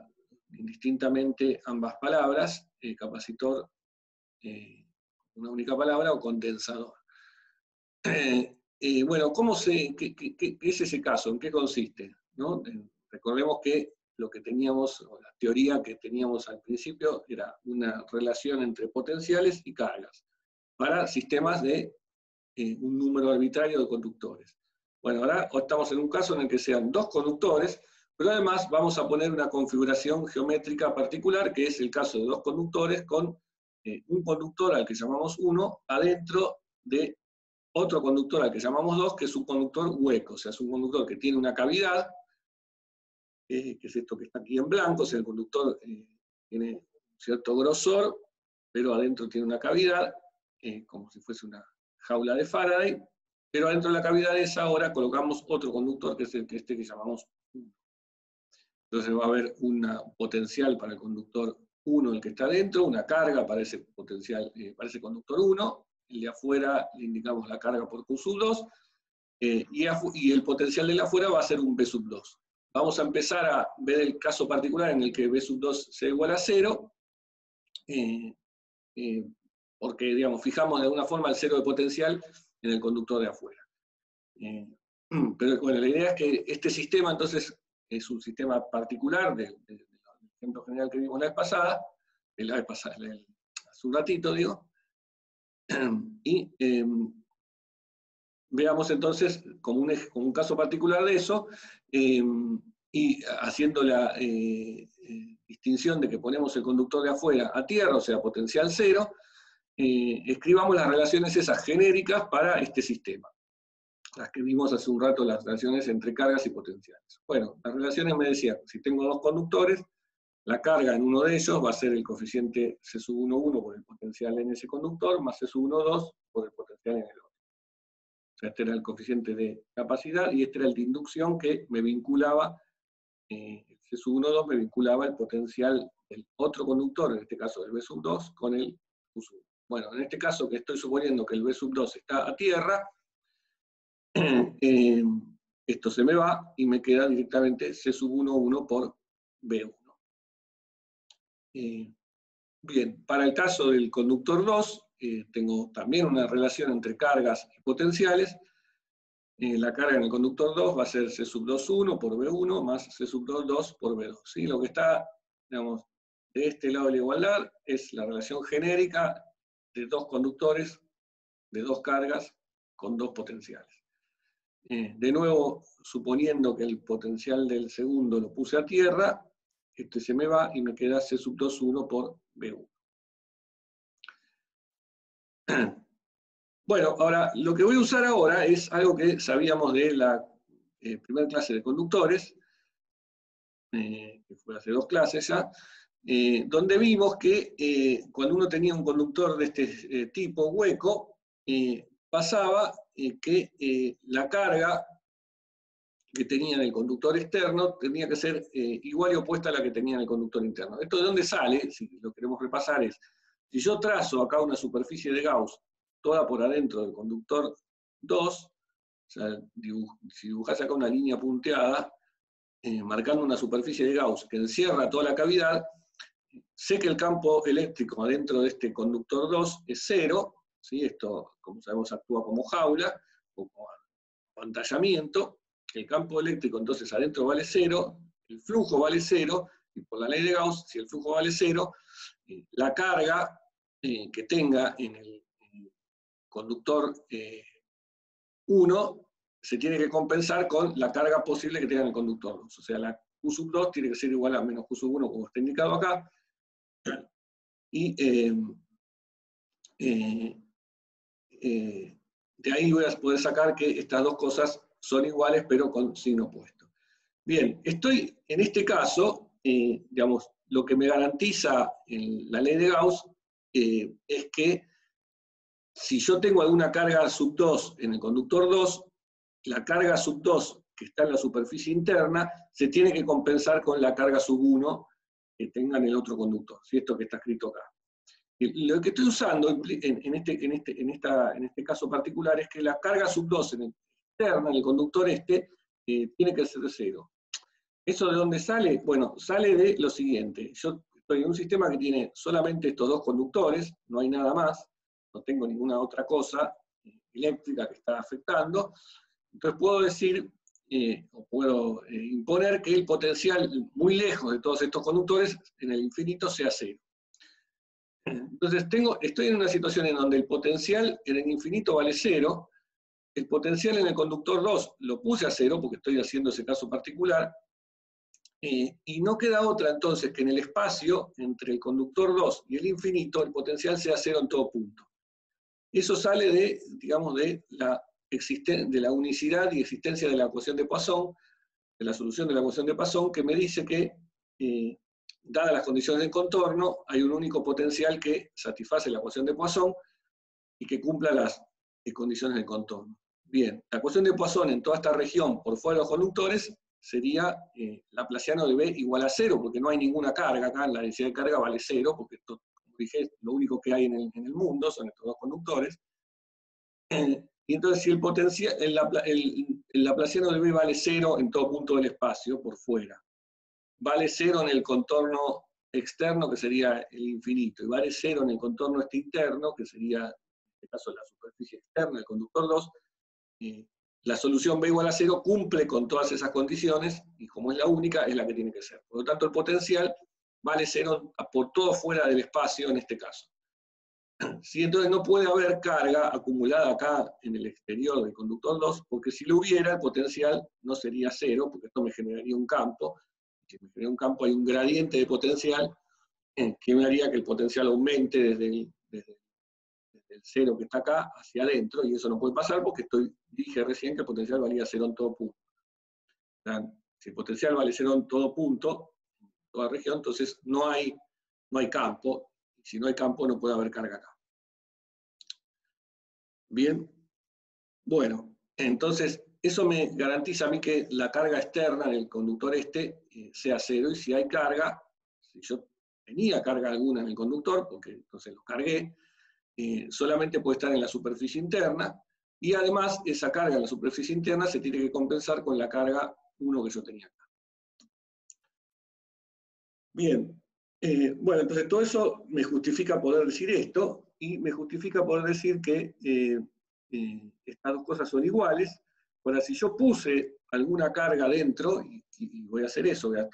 indistintamente ambas palabras, capacitor, una única palabra, o condensador. Bueno, ¿qué es ese caso? ¿En qué consiste? ¿No? Recordemos que lo que teníamos, o la teoría que teníamos al principio, era una relación entre potenciales y cargas, para sistemas de un número arbitrario de conductores. Bueno, ahora estamos en un caso en el que sean 2 conductores, pero además vamos a poner una configuración geométrica particular, que es el caso de 2 conductores con un conductor al que llamamos 1, adentro de otro conductor al que llamamos 2, que es un conductor hueco, o sea, es un conductor que tiene una cavidad, que es esto que está aquí en blanco, o sea, el conductor tiene un cierto grosor, pero adentro tiene una cavidad, como si fuese una jaula de Faraday, pero adentro de la cavidad esa ahora colocamos otro conductor, que es este que llamamos 1. Entonces va a haber una potencial para el conductor 1, el que está adentro, una carga para ese potencial, para ese conductor 1, el de afuera le indicamos la carga por Q sub 2, y el potencial de afuera va a ser un B sub 2. Vamos a empezar a ver el caso particular en el que B sub 2 sea igual a 0, porque, digamos, fijamos de alguna forma el cero de potencial en el conductor de afuera. Pero bueno, la idea es que este sistema, entonces, es un sistema particular del ejemplo general que vimos la vez pasada, hace un ratito, digo, y veamos entonces, como un caso particular de eso, y haciendo la distinción de que ponemos el conductor de afuera a tierra, o sea, potencial 0, escribamos las relaciones esas genéricas para este sistema. Las que vimos hace un rato, las relaciones entre cargas y potenciales. Bueno, las relaciones me decían, si tengo 2 conductores, la carga en uno de ellos va a ser el coeficiente C sub 1,1 por el potencial en ese conductor, más C sub 1,2 por el potencial en el otro. sea, este era el coeficiente de capacidad, y este era el de inducción que me vinculaba, C sub 1, 2 me vinculaba el potencial del otro conductor, en este caso del B sub 2, con el Q sub 1. Bueno, en este caso que estoy suponiendo que el B sub 2 está a tierra, esto se me va y me queda directamente C sub 1, 1 por B1. Bien, para el caso del conductor 2, tengo también una relación entre cargas y potenciales. La carga en el conductor 2 va a ser C sub 2, 1 por B1 más C sub 2, 2 por B2. ¿Sí? Lo que está, digamos, de este lado de la igualdad es la relación genérica de dos conductores, de dos cargas, con dos potenciales. De nuevo, suponiendo que el potencial del segundo lo puse a tierra, este se me va y me queda C sub 2, 1 por B1. Bueno, ahora, lo que voy a usar ahora es algo que sabíamos de la primera clase de conductores, que fue hace 2 clases ya, donde vimos que cuando uno tenía un conductor de este tipo hueco, pasaba que la carga que tenía en el conductor externo tenía que ser igual y opuesta a la que tenía en el conductor interno. ¿Esto de dónde sale? Si lo queremos repasar es, si yo trazo acá una superficie de Gauss toda por adentro del conductor 2, o sea, si dibujás acá una línea punteada, marcando una superficie de Gauss que encierra toda la cavidad, sé que el campo eléctrico adentro de este conductor 2 es 0, ¿sí? Esto, como sabemos, actúa como jaula, como pantallamiento. El campo eléctrico entonces adentro vale 0, el flujo vale 0, y por la ley de Gauss, si el flujo vale 0, la carga que tenga en el conductor 1 se tiene que compensar con la carga posible que tenga en el conductor 2. O sea, la Q sub 2 tiene que ser igual a menos Q sub 1, como está indicado acá, y de ahí voy a poder sacar que estas dos cosas son iguales, pero con signo opuesto. Bien, estoy en este caso, digamos, lo que me garantiza la ley de Gauss es que si yo tengo alguna carga sub 2 en el conductor 2, la carga sub 2 que está en la superficie interna se tiene que compensar con la carga sub 1 que tenga en el otro conductor, ¿sí? Esto que está escrito acá. Lo que estoy usando en este caso particular es que la carga sub 2 externa en el conductor tiene que ser 0. ¿Eso de dónde sale? Bueno, sale de lo siguiente. Yo estoy en un sistema que tiene solamente estos dos conductores, no hay nada más, no tengo ninguna otra cosa eléctrica que está afectando. Entonces puedo decir, o puedo imponer que el potencial muy lejos de todos estos conductores en el infinito sea 0. Entonces estoy en una situación en donde el potencial en el infinito vale 0, el potencial en el conductor 2 lo puse a 0 porque estoy haciendo ese caso particular, y no queda otra entonces que en el espacio entre el conductor 2 y el infinito el potencial sea 0 en todo punto. Eso sale de, digamos, de la unicidad y existencia de la ecuación de Poisson, de la solución de la ecuación de Poisson, que me dice que, dadas las condiciones del contorno, hay un único potencial que satisface la ecuación de Poisson y que cumpla las condiciones del contorno. Bien, la ecuación de Poisson en toda esta región, por fuera de los conductores, sería laplaciano de B igual a 0, porque no hay ninguna carga acá, la densidad de carga vale 0, porque esto, como dije, lo único que hay en el mundo son estos dos conductores. Y entonces, si el laplaciano de B vale 0 en todo punto del espacio, por fuera, vale 0 en el contorno externo, que sería el infinito, y vale 0 en el contorno interno, que sería, en este caso, la superficie externa del conductor 2, la solución B igual a 0 cumple con todas esas condiciones, y como es la única, es la que tiene que ser. Por lo tanto, el potencial vale 0 por todo fuera del espacio en este caso. ¿Sí? Entonces no puede haber carga acumulada acá en el exterior del conductor 2, porque si lo hubiera, el potencial no sería 0, porque esto me generaría un campo. Si me genera un campo, hay un gradiente de potencial que me haría que el potencial aumente desde el 0 que está acá hacia adentro, y eso no puede pasar porque dije recién que el potencial valía 0 en todo punto. O sea, si el potencial vale 0 en todo punto, en toda región, entonces no hay campo. Si no hay campo, no puede haber carga acá. Bien. Bueno, Entonces, eso me garantiza a mí que la carga externa del conductor sea cero, y si hay carga, si yo tenía carga alguna en el conductor, porque entonces lo cargué, solamente puede estar en la superficie interna, y además esa carga en la superficie interna se tiene que compensar con la carga 1 que yo tenía acá. Bien, bueno, entonces todo eso me justifica poder decir esto, y me justifica poder decir que estas dos cosas son iguales. Ahora, si yo puse alguna carga dentro, y voy a hacer eso, voy a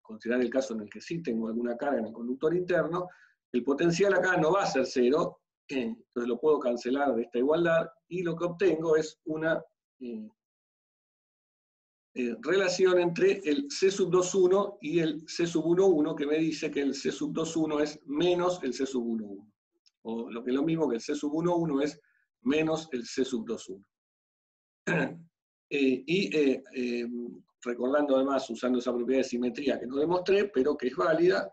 considerar el caso en el que sí tengo alguna carga en el conductor interno, el potencial acá no va a ser cero, entonces lo puedo cancelar de esta igualdad, y lo que obtengo es una relación entre el C sub 2,1 y el C sub 1,1, que me dice que el C sub 2,1 es menos el C sub 1,1. O lo que es lo mismo que el C sub 1,1 es menos el C sub 2,1. Recordando además, usando esa propiedad de simetría que no demostré, pero que es válida,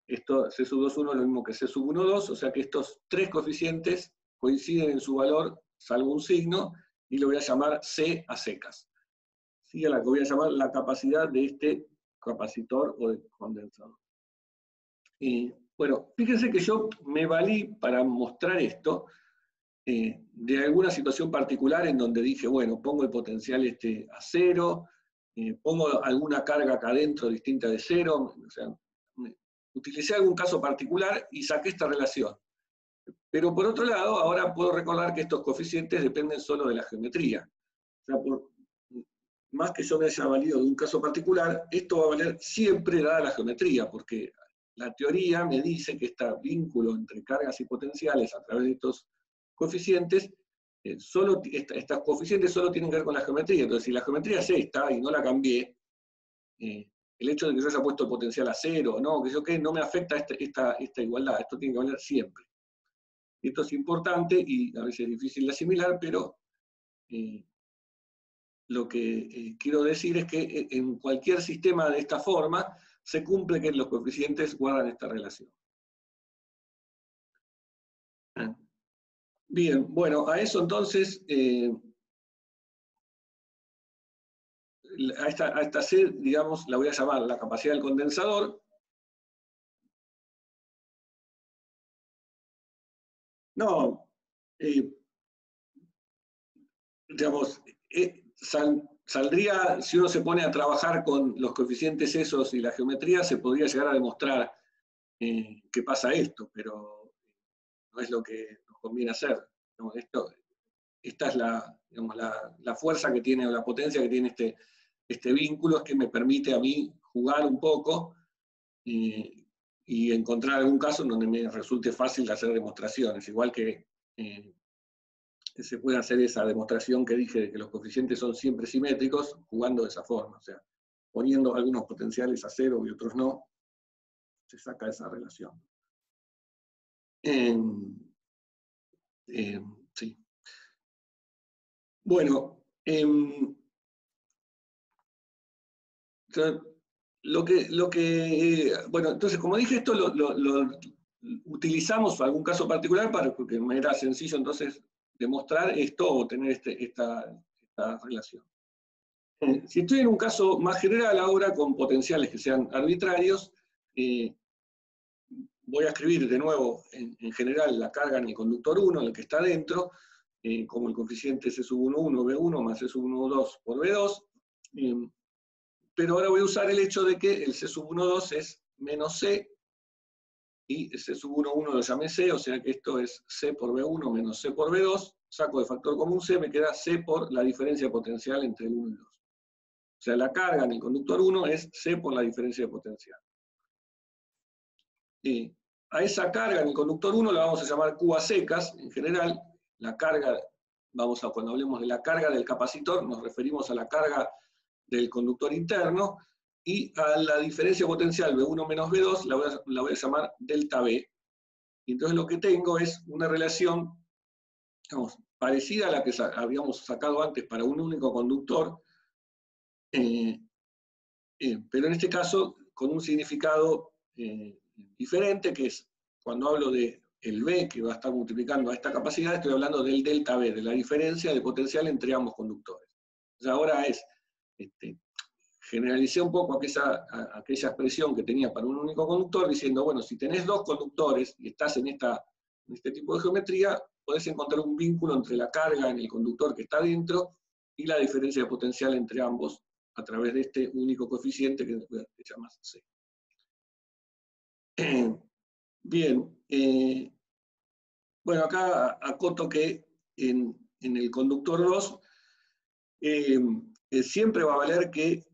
esto C sub 2,1 es lo mismo que C sub 1,2, o sea que estos tres coeficientes coinciden en su valor, salvo un signo, y lo voy a llamar C a secas. Sí, a la que voy a llamar la capacidad de este capacitor o de condensador. Bueno, fíjense que yo me valí para mostrar esto de alguna situación particular en donde dije, bueno, pongo el potencial a cero, pongo alguna carga acá adentro distinta de cero, o sea, utilicé algún caso particular y saqué esta relación. Pero por otro lado, ahora puedo recordar que estos coeficientes dependen solo de la geometría. O sea, más que yo me haya valido de un caso particular, esto va a valer siempre dada la geometría, porque la teoría me dice que este vínculo entre cargas y potenciales a través de estos coeficientes, estas coeficientes solo tienen que ver con la geometría. Entonces, si la geometría es esta y no la cambié, el hecho de que yo haya puesto el potencial a cero, no, que yo qué, no me afecta esta igualdad. Esto tiene que valer siempre. Esto es importante y a veces es difícil de asimilar, pero lo que quiero decir es que en cualquier sistema de esta forma se cumple que los coeficientes guardan esta relación. Bien, bueno, a eso entonces, a esta C, digamos, la voy a llamar la capacidad del condensador. No, digamos, saldría, si uno se pone a trabajar con los coeficientes esos y la geometría, se podría llegar a demostrar que pasa esto, pero no es lo que nos conviene hacer. ¿No? Esta es digamos, la fuerza que tiene, o la potencia que tiene este vínculo, es que me permite a mí jugar un poco y encontrar algún caso en donde me resulte fácil hacer demostraciones, igual que se puede hacer esa demostración que dije de que los coeficientes son siempre simétricos, jugando de esa forma, o sea, poniendo algunos potenciales a cero y otros no, se saca esa relación. Sí. Bueno, bueno, entonces, como dije, esto lo utilizamos algún caso particular porque me era sencillo entonces demostrar esto o tener esta relación. Si estoy en un caso más general ahora, con potenciales que sean arbitrarios, voy a escribir de nuevo en general la carga en el conductor 1, en el que está dentro, como el coeficiente C sub 1,1 B1 más C sub 1,2 por B2, pero ahora voy a usar el hecho de que el C sub 1,2 es menos C, y el C sub 1,1 lo llamé C, o sea que esto es C por B1 menos C por B2, saco de factor común C, me queda C por la diferencia potencial entre el 1 y el 2. O sea, la carga en el conductor 1 es C por la diferencia de potencial. A esa carga en el conductor 1 la vamos a llamar Q a secas, en general. La carga, cuando hablemos de la carga del capacitor, nos referimos a la carga del conductor interno, y a la diferencia potencial B1 menos B2 la voy a llamar delta B. Y entonces lo que tengo es una relación, digamos, parecida a la que habíamos sacado antes para un único conductor, pero en este caso con un significado diferente, que es cuando hablo de el B, que va a estar multiplicando a esta capacidad, estoy hablando del delta B, de la diferencia de potencial entre ambos conductores. Entonces ahora generalicé un poco aquella expresión que tenía para un único conductor, diciendo, bueno, si tenés dos conductores y estás en este tipo de geometría, podés encontrar un vínculo entre la carga en el conductor que está dentro y la diferencia de potencial entre ambos a través de este único coeficiente que se llama C. Bien, bueno, acá acoto que en el conductor 2 siempre va a valer que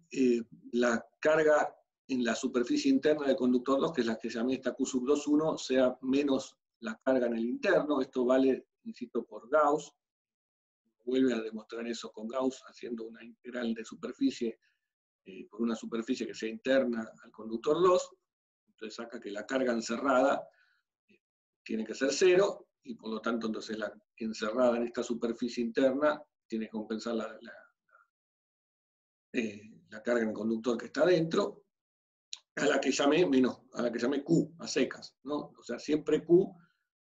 la carga en la superficie interna del conductor 2, que es la que llamé esta Q sub 2,1, sea menos la carga en el interno. Esto vale, insisto, por Gauss. Vuelve a demostrar eso con Gauss, haciendo una integral de superficie por una superficie que sea interna al conductor 2. Entonces saca que la carga encerrada tiene que ser 0, y por lo tanto entonces la encerrada en esta superficie interna tiene que compensar la carga en el conductor que está dentro, a la que llamé Q, a secas, ¿no? O sea, siempre Q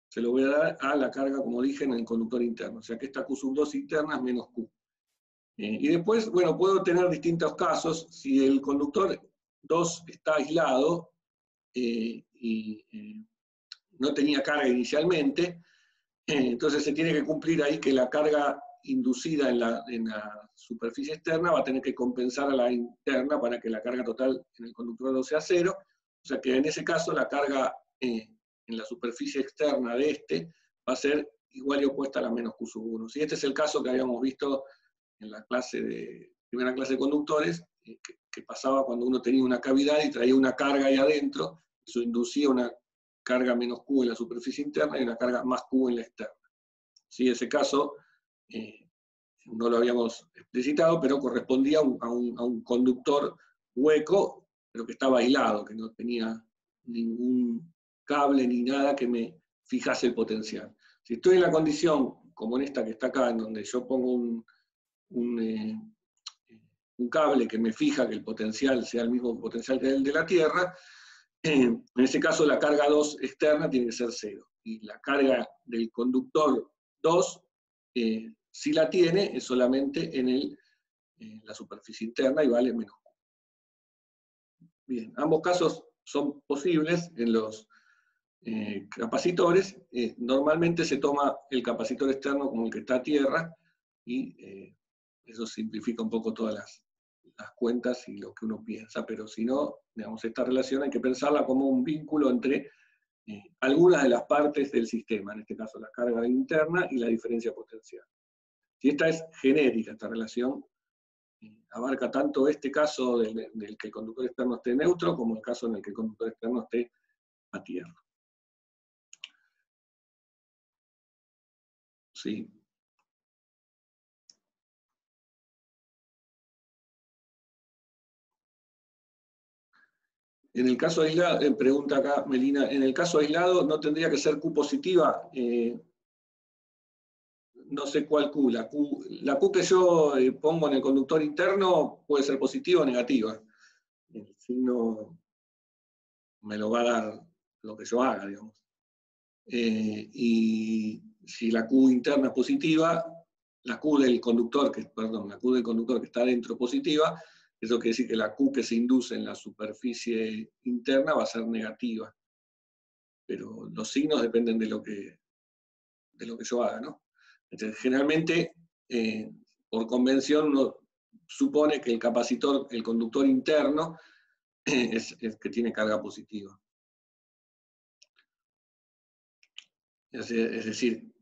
se lo voy a dar a la carga, como dije, en el conductor interno. O sea que esta Q sub 2 interna es menos Q. Y después, bueno, puedo tener distintos casos. Si el conductor 2 está aislado y no tenía carga inicialmente, entonces se tiene que cumplir ahí que la carga inducida en la superficie externa va a tener que compensar a la interna para que la carga total en el conductor 2 sea 0. O sea que en ese caso la carga en la superficie externa de va a ser igual y opuesta a la menos Q sub 1. Si este es el caso que habíamos visto en la primera clase de conductores, que pasaba cuando uno tenía una cavidad y traía una carga ahí adentro, eso inducía una carga menos Q en la superficie interna y una carga más Q en la externa. Sí, ese caso no lo habíamos explicitado, pero correspondía a un conductor hueco, pero que estaba aislado, que no tenía ningún cable ni nada que me fijase el potencial. Si estoy en la condición, como en esta que está acá, en donde yo pongo un cable que me fija que el potencial sea el mismo potencial que el de la Tierra, en ese caso la carga 2 externa tiene que ser 0. Y la carga del conductor 2, si la tiene, es solamente en la superficie interna y vale menos Q. Bien, ambos casos son posibles en los capacitores. Normalmente se toma el capacitor externo como el que está a tierra, y eso simplifica un poco todas las cuentas y lo que uno piensa, pero si no, digamos, esta relación hay que pensarla como un vínculo entre algunas de las partes del sistema, en este caso la carga interna y la diferencia potencial. Si esta es genérica, esta relación abarca tanto este caso del que el conductor externo esté neutro, como el caso en el que el conductor externo esté a tierra. Sí. En el caso aislado, pregunta acá Melina, en el caso aislado no tendría que ser Q positiva. No sé cuál Q. La Q que yo pongo en el conductor interno puede ser positiva o negativa. El signo me lo va a dar lo que yo haga, digamos. Y si la Q interna es positiva, la Q del conductor que está dentro positiva, eso quiere decir que la Q que se induce en la superficie interna va a ser negativa. Pero los signos dependen de lo que yo haga, ¿no? Entonces, generalmente, por convención, uno supone que el conductor interno, es que tiene carga positiva. Es decir,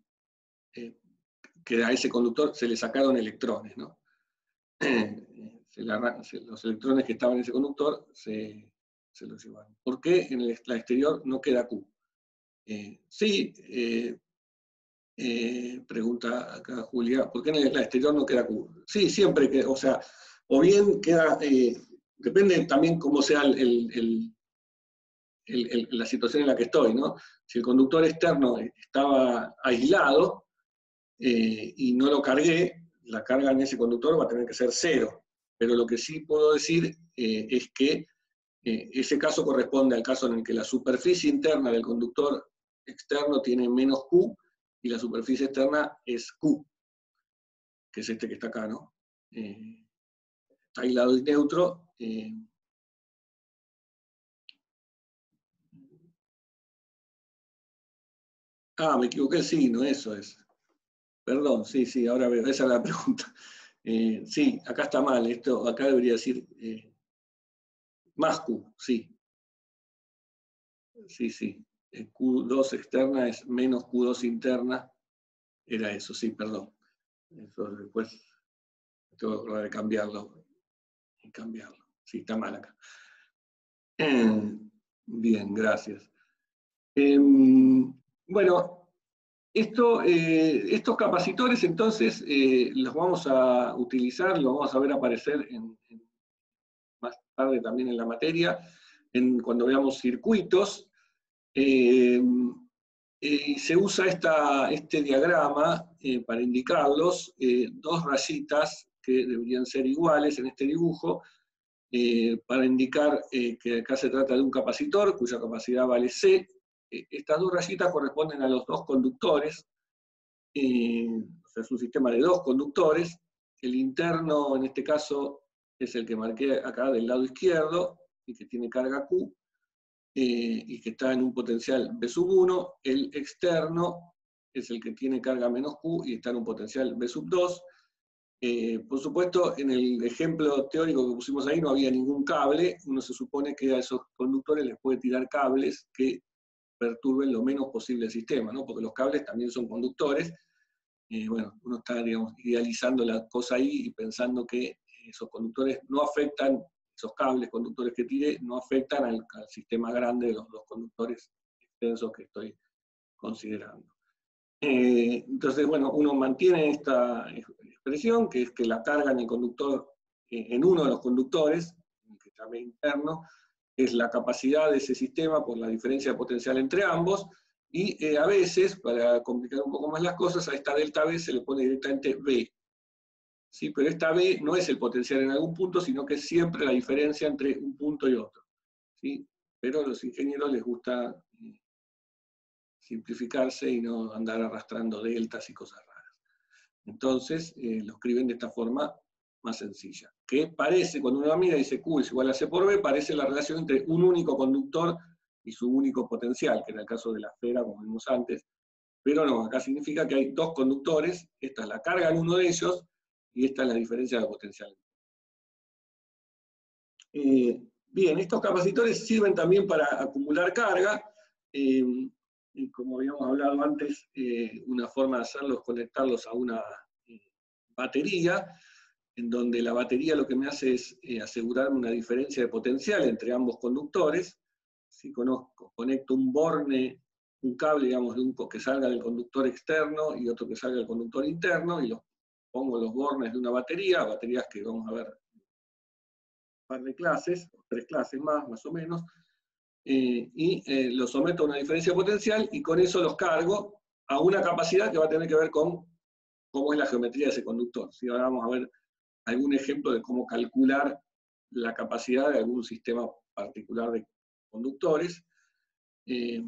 que a ese conductor se le sacaron electrones, ¿no? Los electrones que estaban en ese conductor se los llevaron. ¿Por qué en la exterior no queda Q? Sí, pregunta acá Julia, ¿por qué en la exterior no queda Q? Sí, siempre queda, o sea, o bien queda, depende también cómo sea la situación en la que estoy, ¿no? Si el conductor externo estaba aislado y no lo cargué, la carga en ese conductor va a tener que ser 0. Pero lo que sí puedo decir es que ese caso corresponde al caso en el que la superficie interna del conductor externo tiene menos Q, y la superficie externa es Q, que es este que está acá, ¿no? Está aislado y neutro. Me equivoqué el signo, eso es. Perdón, sí, ahora veo, esa es la pregunta. Sí, acá está mal, esto acá debería decir más Q, sí. Sí. Q2 externa es menos Q2 interna, era eso, sí, perdón. Eso después tengo que de cambiarlo. Sí, está mal acá. Bien, gracias. Bueno, estos capacitores entonces los vamos a utilizar, los vamos a ver aparecer más tarde también en la materia, cuando veamos circuitos. Y se usa este diagrama para indicarlos, dos rayitas que deberían ser iguales en este dibujo, para indicar que acá se trata de un capacitor cuya capacidad vale C. Estas dos rayitas corresponden a los dos conductores, o sea, es un sistema de dos conductores. El interno, en este caso, es el que marqué acá del lado izquierdo, y que tiene carga Q, y que está en un potencial B sub 1, el externo es el que tiene carga menos Q y está en un potencial B sub 2. Por supuesto, en el ejemplo teórico que pusimos ahí no había ningún cable, uno se supone que a esos conductores les puede tirar cables que perturben lo menos posible el sistema, ¿no? Porque los cables también son conductores. Bueno, uno está, digamos, idealizando la cosa ahí y pensando que esos conductores no afectan, esos cables conductores que tire, no afectan al sistema grande de los conductores extensos que estoy considerando. Entonces, bueno, uno mantiene esta expresión, que es que la carga en el conductor, en uno de los conductores, que está interno, es la capacidad de ese sistema por la diferencia de potencial entre ambos, y a veces, para complicar un poco más las cosas, a esta delta B se le pone directamente B. ¿Sí? Pero esta B no es el potencial en algún punto, sino que es siempre la diferencia entre un punto y otro. ¿Sí? Pero a los ingenieros les gusta simplificarse y no andar arrastrando deltas y cosas raras. Entonces, lo escriben de esta forma más sencilla. Que parece, cuando uno mira y dice Q es igual a C por B, parece la relación entre un único conductor y su único potencial, que era el caso de la esfera, como vimos antes. Pero no, acá significa que hay dos conductores, esta es la carga en uno de ellos, y esta es la diferencia de potencial. Bien, estos capacitores sirven también para acumular carga, y como habíamos hablado antes, una forma de hacerlo es conectarlos a una batería, en donde la batería lo que me hace es asegurarme una diferencia de potencial entre ambos conductores. Si conecto un borne, un cable, digamos, que salga del conductor externo y otro que salga del conductor interno, y pongo los bornes de una batería, baterías que vamos a ver un par de clases, 3 clases más o menos, y los someto a una diferencia potencial, y con eso los cargo a una capacidad que va a tener que ver con cómo es la geometría de ese conductor. ¿Sí? Ahora vamos a ver algún ejemplo de cómo calcular la capacidad de algún sistema particular de conductores. De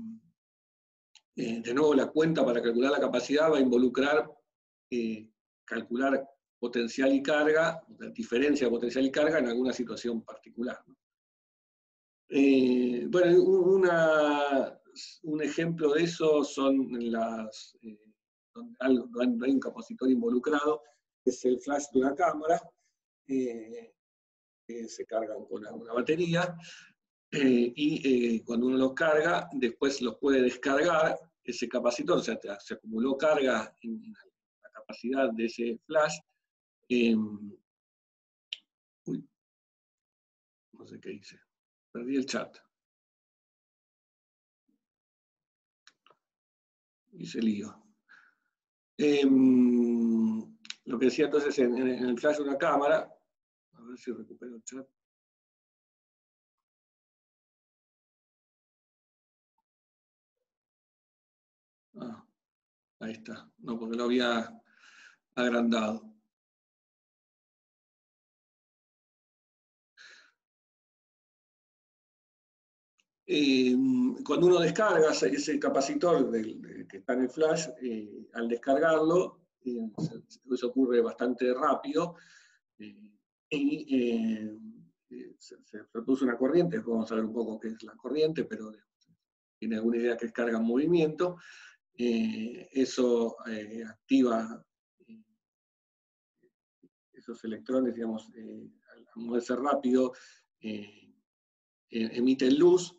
nuevo, la cuenta para calcular la capacidad va a involucrar calcular potencial y carga, la diferencia de potencial y carga en alguna situación particular, ¿no? Bueno, un ejemplo de eso son donde hay un capacitor involucrado, que es el flash de una cámara, que se cargan con una batería, y cuando uno los carga, después los puede descargar, ese capacitor, o sea, se acumuló carga en la capacidad de ese flash. Uy, no sé qué hice, perdí el chat. Hice lío. Lo que decía entonces en el flash de una cámara, a ver si recupero el chat. Ahí está, no, porque lo había agrandado. Cuando uno descarga ese capacitor que está en el flash, al descargarlo, eso ocurre bastante rápido, y se produce una corriente. Después vamos a ver un poco qué es la corriente, pero tiene alguna idea que es carga en movimiento. Eso activa esos electrones, digamos, al moverse rápido, emiten luz,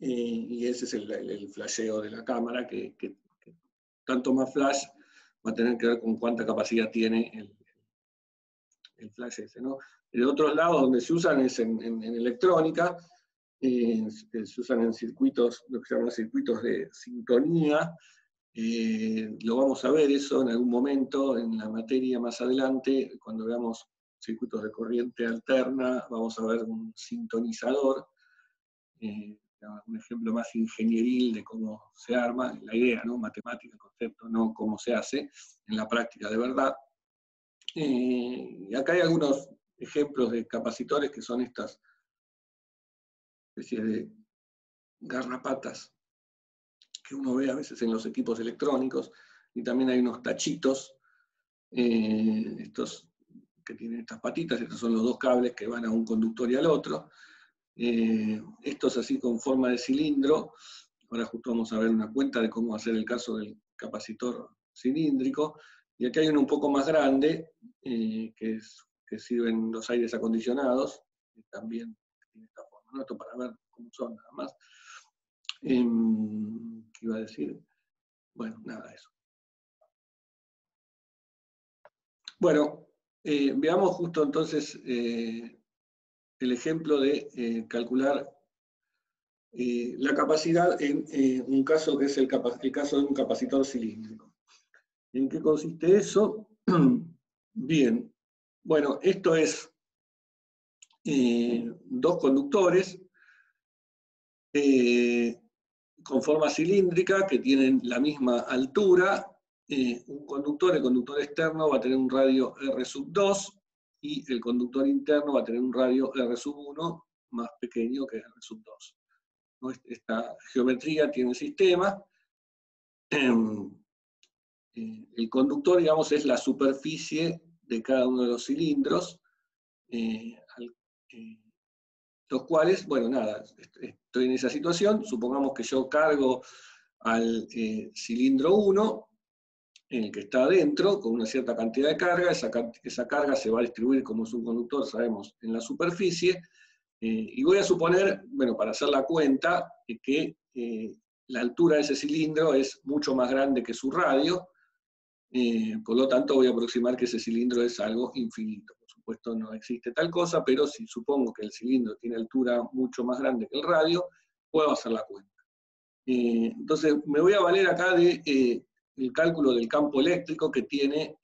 y ese es el flasheo de la cámara, que tanto más flash va a tener que ver con cuánta capacidad tiene el flash ese, ¿no? De otros lados donde se usan es en electrónica, se usan en circuitos, lo que se llaman circuitos de sintonía. Lo vamos a ver eso en algún momento en la materia más adelante, cuando veamos circuitos de corriente alterna, vamos a ver un sintonizador, un ejemplo más ingenieril de cómo se arma, la idea, ¿no? Matemática, el concepto, no cómo se hace en la práctica de verdad. Y acá hay algunos ejemplos de capacitores que son estas especies de garrapatas que uno ve a veces en los equipos electrónicos, y también hay unos tachitos, estos que tienen estas patitas. Estos son los dos cables que van a un conductor y al otro. Estos así con forma de cilindro. Ahora justo vamos a ver una cuenta de cómo hacer el caso del capacitor cilíndrico. Y aquí hay uno un poco más grande, que sirven los aires acondicionados, que también tiene esta forma, ¿no? Esto para ver cómo son nada más. ¿Qué iba a decir? Bueno, nada, eso. Bueno, veamos justo entonces el ejemplo de calcular la capacidad en un caso que es el caso de un capacitor cilíndrico. ¿En qué consiste eso? Bien, bueno, esto es dos conductores con forma cilíndrica que tienen la misma altura. Un conductor, el conductor externo, va a tener un radio R2, y el conductor interno va a tener un radio R1 más pequeño que R2. ¿No? Esta geometría tiene un sistema. El conductor, digamos, es la superficie de cada uno de los cilindros, los cuales, bueno, nada, estoy en esa situación. Supongamos que yo cargo al cilindro 1, en el que está adentro, con una cierta cantidad de carga. Esa carga se va a distribuir, como es un conductor, sabemos, en la superficie, y voy a suponer, bueno, para hacer la cuenta, que la altura de ese cilindro es mucho más grande que su radio. Por lo tanto voy a aproximar que ese cilindro es algo infinito. Por supuesto no existe tal cosa, pero si supongo que el cilindro tiene altura mucho más grande que el radio, puedo hacer la cuenta. Entonces me voy a valer acá de el cálculo del campo eléctrico que tiene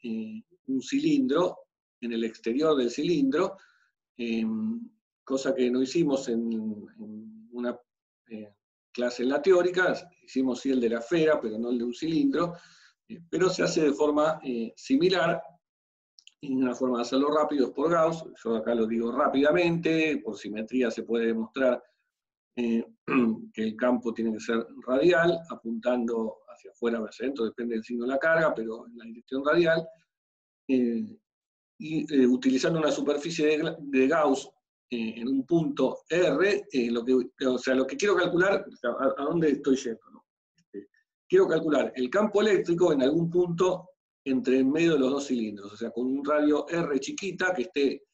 un cilindro en el exterior del cilindro, cosa que no hicimos en una clase en la teórica. Hicimos sí el de la esfera, pero no el de un cilindro, pero se hace de forma similar, y una forma de hacerlo rápido es por Gauss. Yo acá lo digo rápidamente. Por simetría se puede demostrar que el campo tiene que ser radial, apuntando hacia afuera o hacia adentro, depende del signo de la carga, pero en la dirección radial, y utilizando una superficie de Gauss en un punto R. Lo que quiero calcular, a dónde estoy yendo, ¿no? Quiero calcular el campo eléctrico en algún punto entre en medio de los dos cilindros, o sea, con un radio R chiquita que esté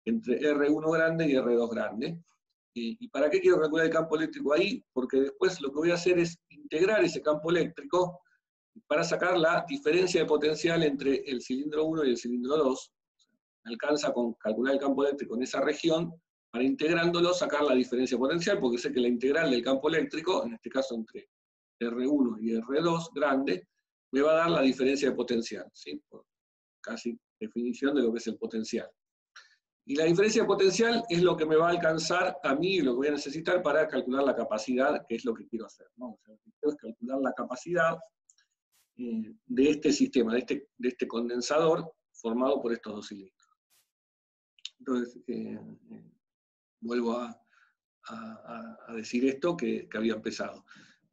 entre R1 grande y R2 grande. ¿Y para qué quiero calcular el campo eléctrico ahí? Porque después lo que voy a hacer es integrar ese campo eléctrico para sacar la diferencia de potencial entre el cilindro 1 y el cilindro 2. Me alcanza con calcular el campo eléctrico en esa región, para integrándolo sacar la diferencia potencial, porque sé que la integral del campo eléctrico, en este caso entre R1 y R2 grande, me va a dar la diferencia de potencial, ¿sí? Por casi definición de lo que es el potencial. Y la diferencia de potencial es lo que me va a alcanzar a mí, lo que voy a necesitar para calcular la capacidad, que es lo que quiero hacer, ¿no? O sea, lo que quiero es calcular la capacidad de este sistema, de este condensador formado por estos dos cilindros. Entonces, vuelvo a a decir esto que había empezado.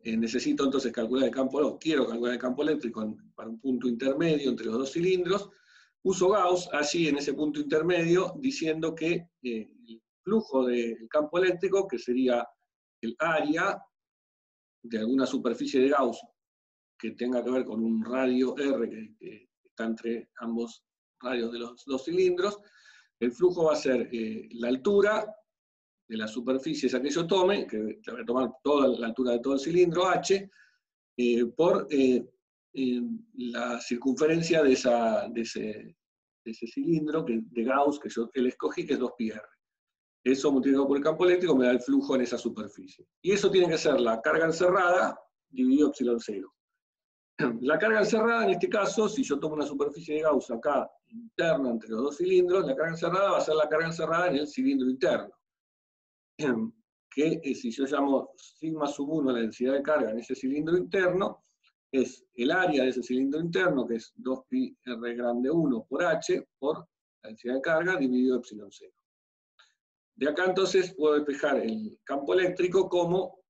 Necesito entonces calcular el campo, quiero calcular el campo eléctrico para un punto intermedio entre los dos cilindros. Uso Gauss allí en ese punto intermedio diciendo que el flujo del campo eléctrico, que sería el área de alguna superficie de Gauss que tenga que ver con un radio R que está entre ambos radios de los dos cilindros, el flujo va a ser la altura de la superficie esa que yo tome, que voy a tomar toda la altura de todo el cilindro, H, por la circunferencia de ese cilindro de Gauss que yo escogí, que es 2πr. Eso multiplicado por el campo eléctrico me da el flujo en esa superficie. Y eso tiene que ser la carga encerrada dividido ε0. La carga encerrada, en este caso, si yo tomo una superficie de Gauss acá, interna entre los dos cilindros, la carga encerrada va a ser la carga encerrada en el cilindro interno. Que si yo llamo sigma sub 1 la densidad de carga en ese cilindro interno, es el área de ese cilindro interno, que es 2πr grande 1 por h, por la densidad de carga, dividido ε0. De acá entonces puedo despejar el campo eléctrico como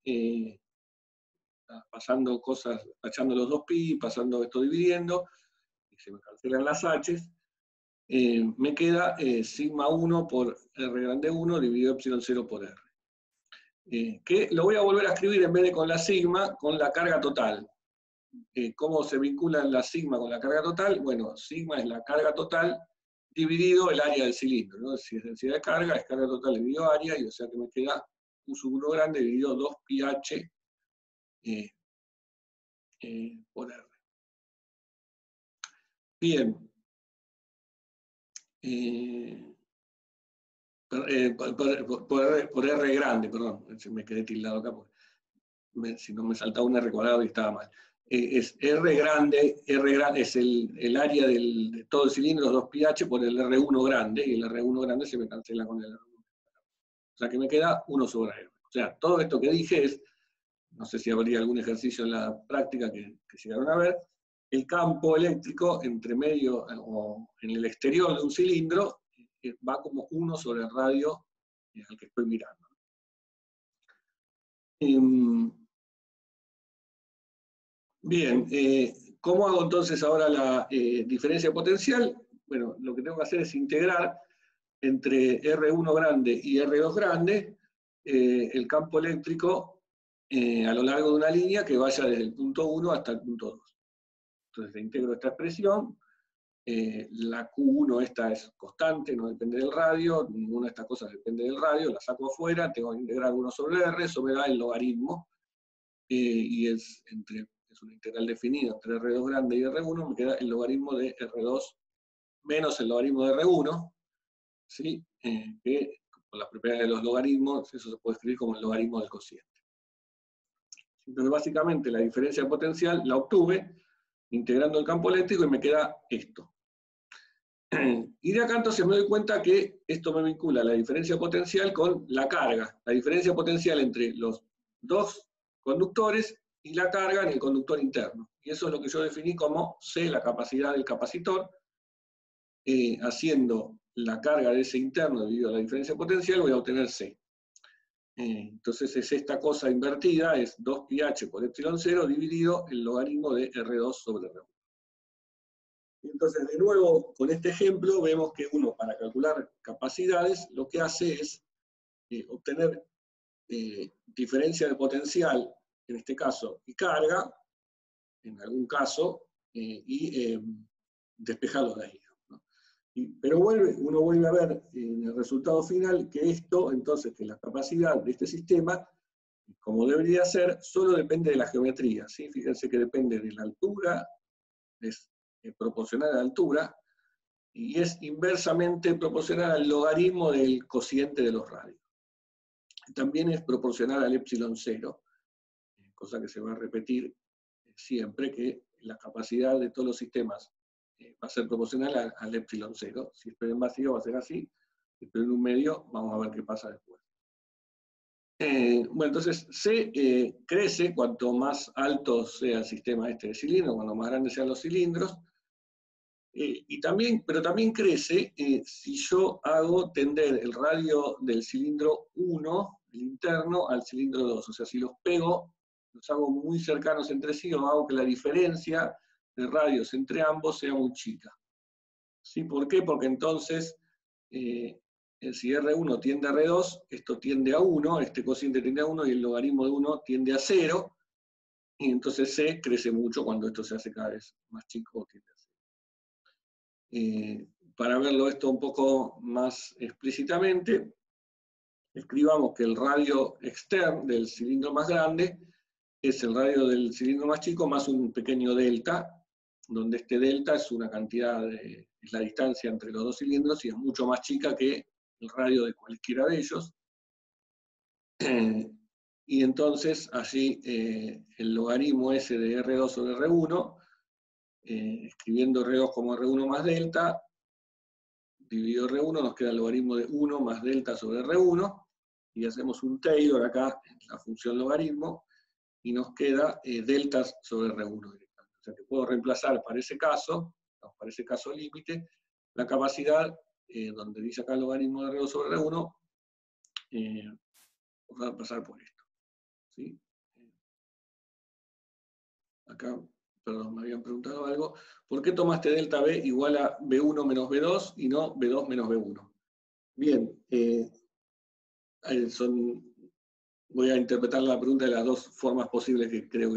pasando cosas, tachando los 2π, pasando esto dividiendo, y se me cancelan las h's, me queda sigma 1 por r grande 1 dividido ε0 por r. Que lo voy a volver a escribir en vez de con la sigma, con la carga total. ¿Cómo se vinculan la sigma con la carga total? Bueno, sigma es la carga total dividido el área del cilindro, ¿no? Si es densidad de carga, es carga total dividido área, y o sea que me queda U sub 1 grande dividido 2πh por R. Bien. Por R grande, perdón, me quedé tildado acá, porque si no me saltaba un R cuadrado y estaba mal. Es R grande es el área de todo el cilindro, 2πh por el R1 grande, y el R1 grande se me cancela con el R1. O sea que me queda 1 sobre R. O sea, todo esto que dije es, no sé si habría algún ejercicio en la práctica que llegaron a ver, el campo eléctrico entre medio o en el exterior de un cilindro va como 1 sobre el radio al que estoy mirando. Bien, ¿cómo hago entonces ahora la diferencia potencial? Bueno, lo que tengo que hacer es integrar entre R1 grande y R2 grande el campo eléctrico a lo largo de una línea que vaya desde el punto 1 hasta el punto 2. Entonces integro esta expresión. La Q1 esta es constante, no depende del radio, ninguna de estas cosas depende del radio, la saco afuera, tengo que integrar 1 sobre R, eso me da el logaritmo, y es una integral definida entre R2 grande y R1, me queda el logaritmo de R2 menos el logaritmo de R1, ¿sí? Que con las propiedades de los logaritmos, eso se puede escribir como el logaritmo del cociente. Entonces básicamente la diferencia potencial la obtuve integrando el campo eléctrico y me queda esto. Y de acá entonces me doy cuenta que esto me vincula la diferencia potencial con la carga. La diferencia potencial entre los dos conductores y la carga en el conductor interno. Y eso es lo que yo definí como C, la capacidad del capacitor, haciendo la carga de ese interno debido a la diferencia potencial, voy a obtener C. Entonces es esta cosa invertida, es 2πh por ε0 dividido el logaritmo de R2 sobre R1. Entonces, de nuevo, con este ejemplo, vemos que uno, para calcular capacidades, lo que hace es obtener diferencia de potencial, en este caso, y carga, en algún caso, y despejarlos de ahí. ¿no? Pero uno vuelve a ver en el resultado final que esto, entonces, que la capacidad de este sistema, como debería ser, solo depende de la geometría. ¿sí? Fíjense que depende de la altura, es proporcional a la altura, y es inversamente proporcional al logaritmo del cociente de los radios. También es proporcional al ε0, cosa que se va a repetir siempre, que la capacidad de todos los sistemas va a ser proporcional al ε0. Si estoy en vacío va a ser así, si estoy en un medio, vamos a ver qué pasa después. Bueno, entonces C crece cuanto más alto sea el sistema este de cilindros, cuanto más grandes sean los cilindros, pero también crece si yo hago tender el radio del cilindro 1, interno al cilindro 2. O sea, si los pego, los hago muy cercanos entre sí, o hago que la diferencia de radios entre ambos sea muy chica. ¿Sí? ¿Por qué? Porque entonces, si R1 tiende a R2, esto tiende a 1, este cociente tiende a 1 y el logaritmo de 1 tiende a 0, y entonces C crece mucho cuando esto se hace cada vez más chico o tiende a 0. Para verlo esto un poco más explícitamente, escribamos que el radio externo del cilindro más grande es el radio del cilindro más chico más un pequeño delta, donde este delta es una cantidad, es la distancia entre los dos cilindros y es mucho más chica que el radio de cualquiera de ellos. Y entonces, así, el logaritmo ese de R2 sobre R1, escribiendo R2 como R1 más delta, dividido R1, nos queda el logaritmo de 1 más delta sobre R1, y hacemos un Taylor acá, en la función logaritmo, y nos queda delta sobre R1 directamente. O sea que puedo reemplazar para ese caso límite, la capacidad, donde dice acá el logaritmo de R2 sobre R1, va a pasar por esto. ¿Sí? Acá, perdón, me habían preguntado algo. ¿Por qué tomaste delta B igual a B1 menos B2 y no B2 menos B1? Bien, voy a interpretar la pregunta de las dos formas posibles que creo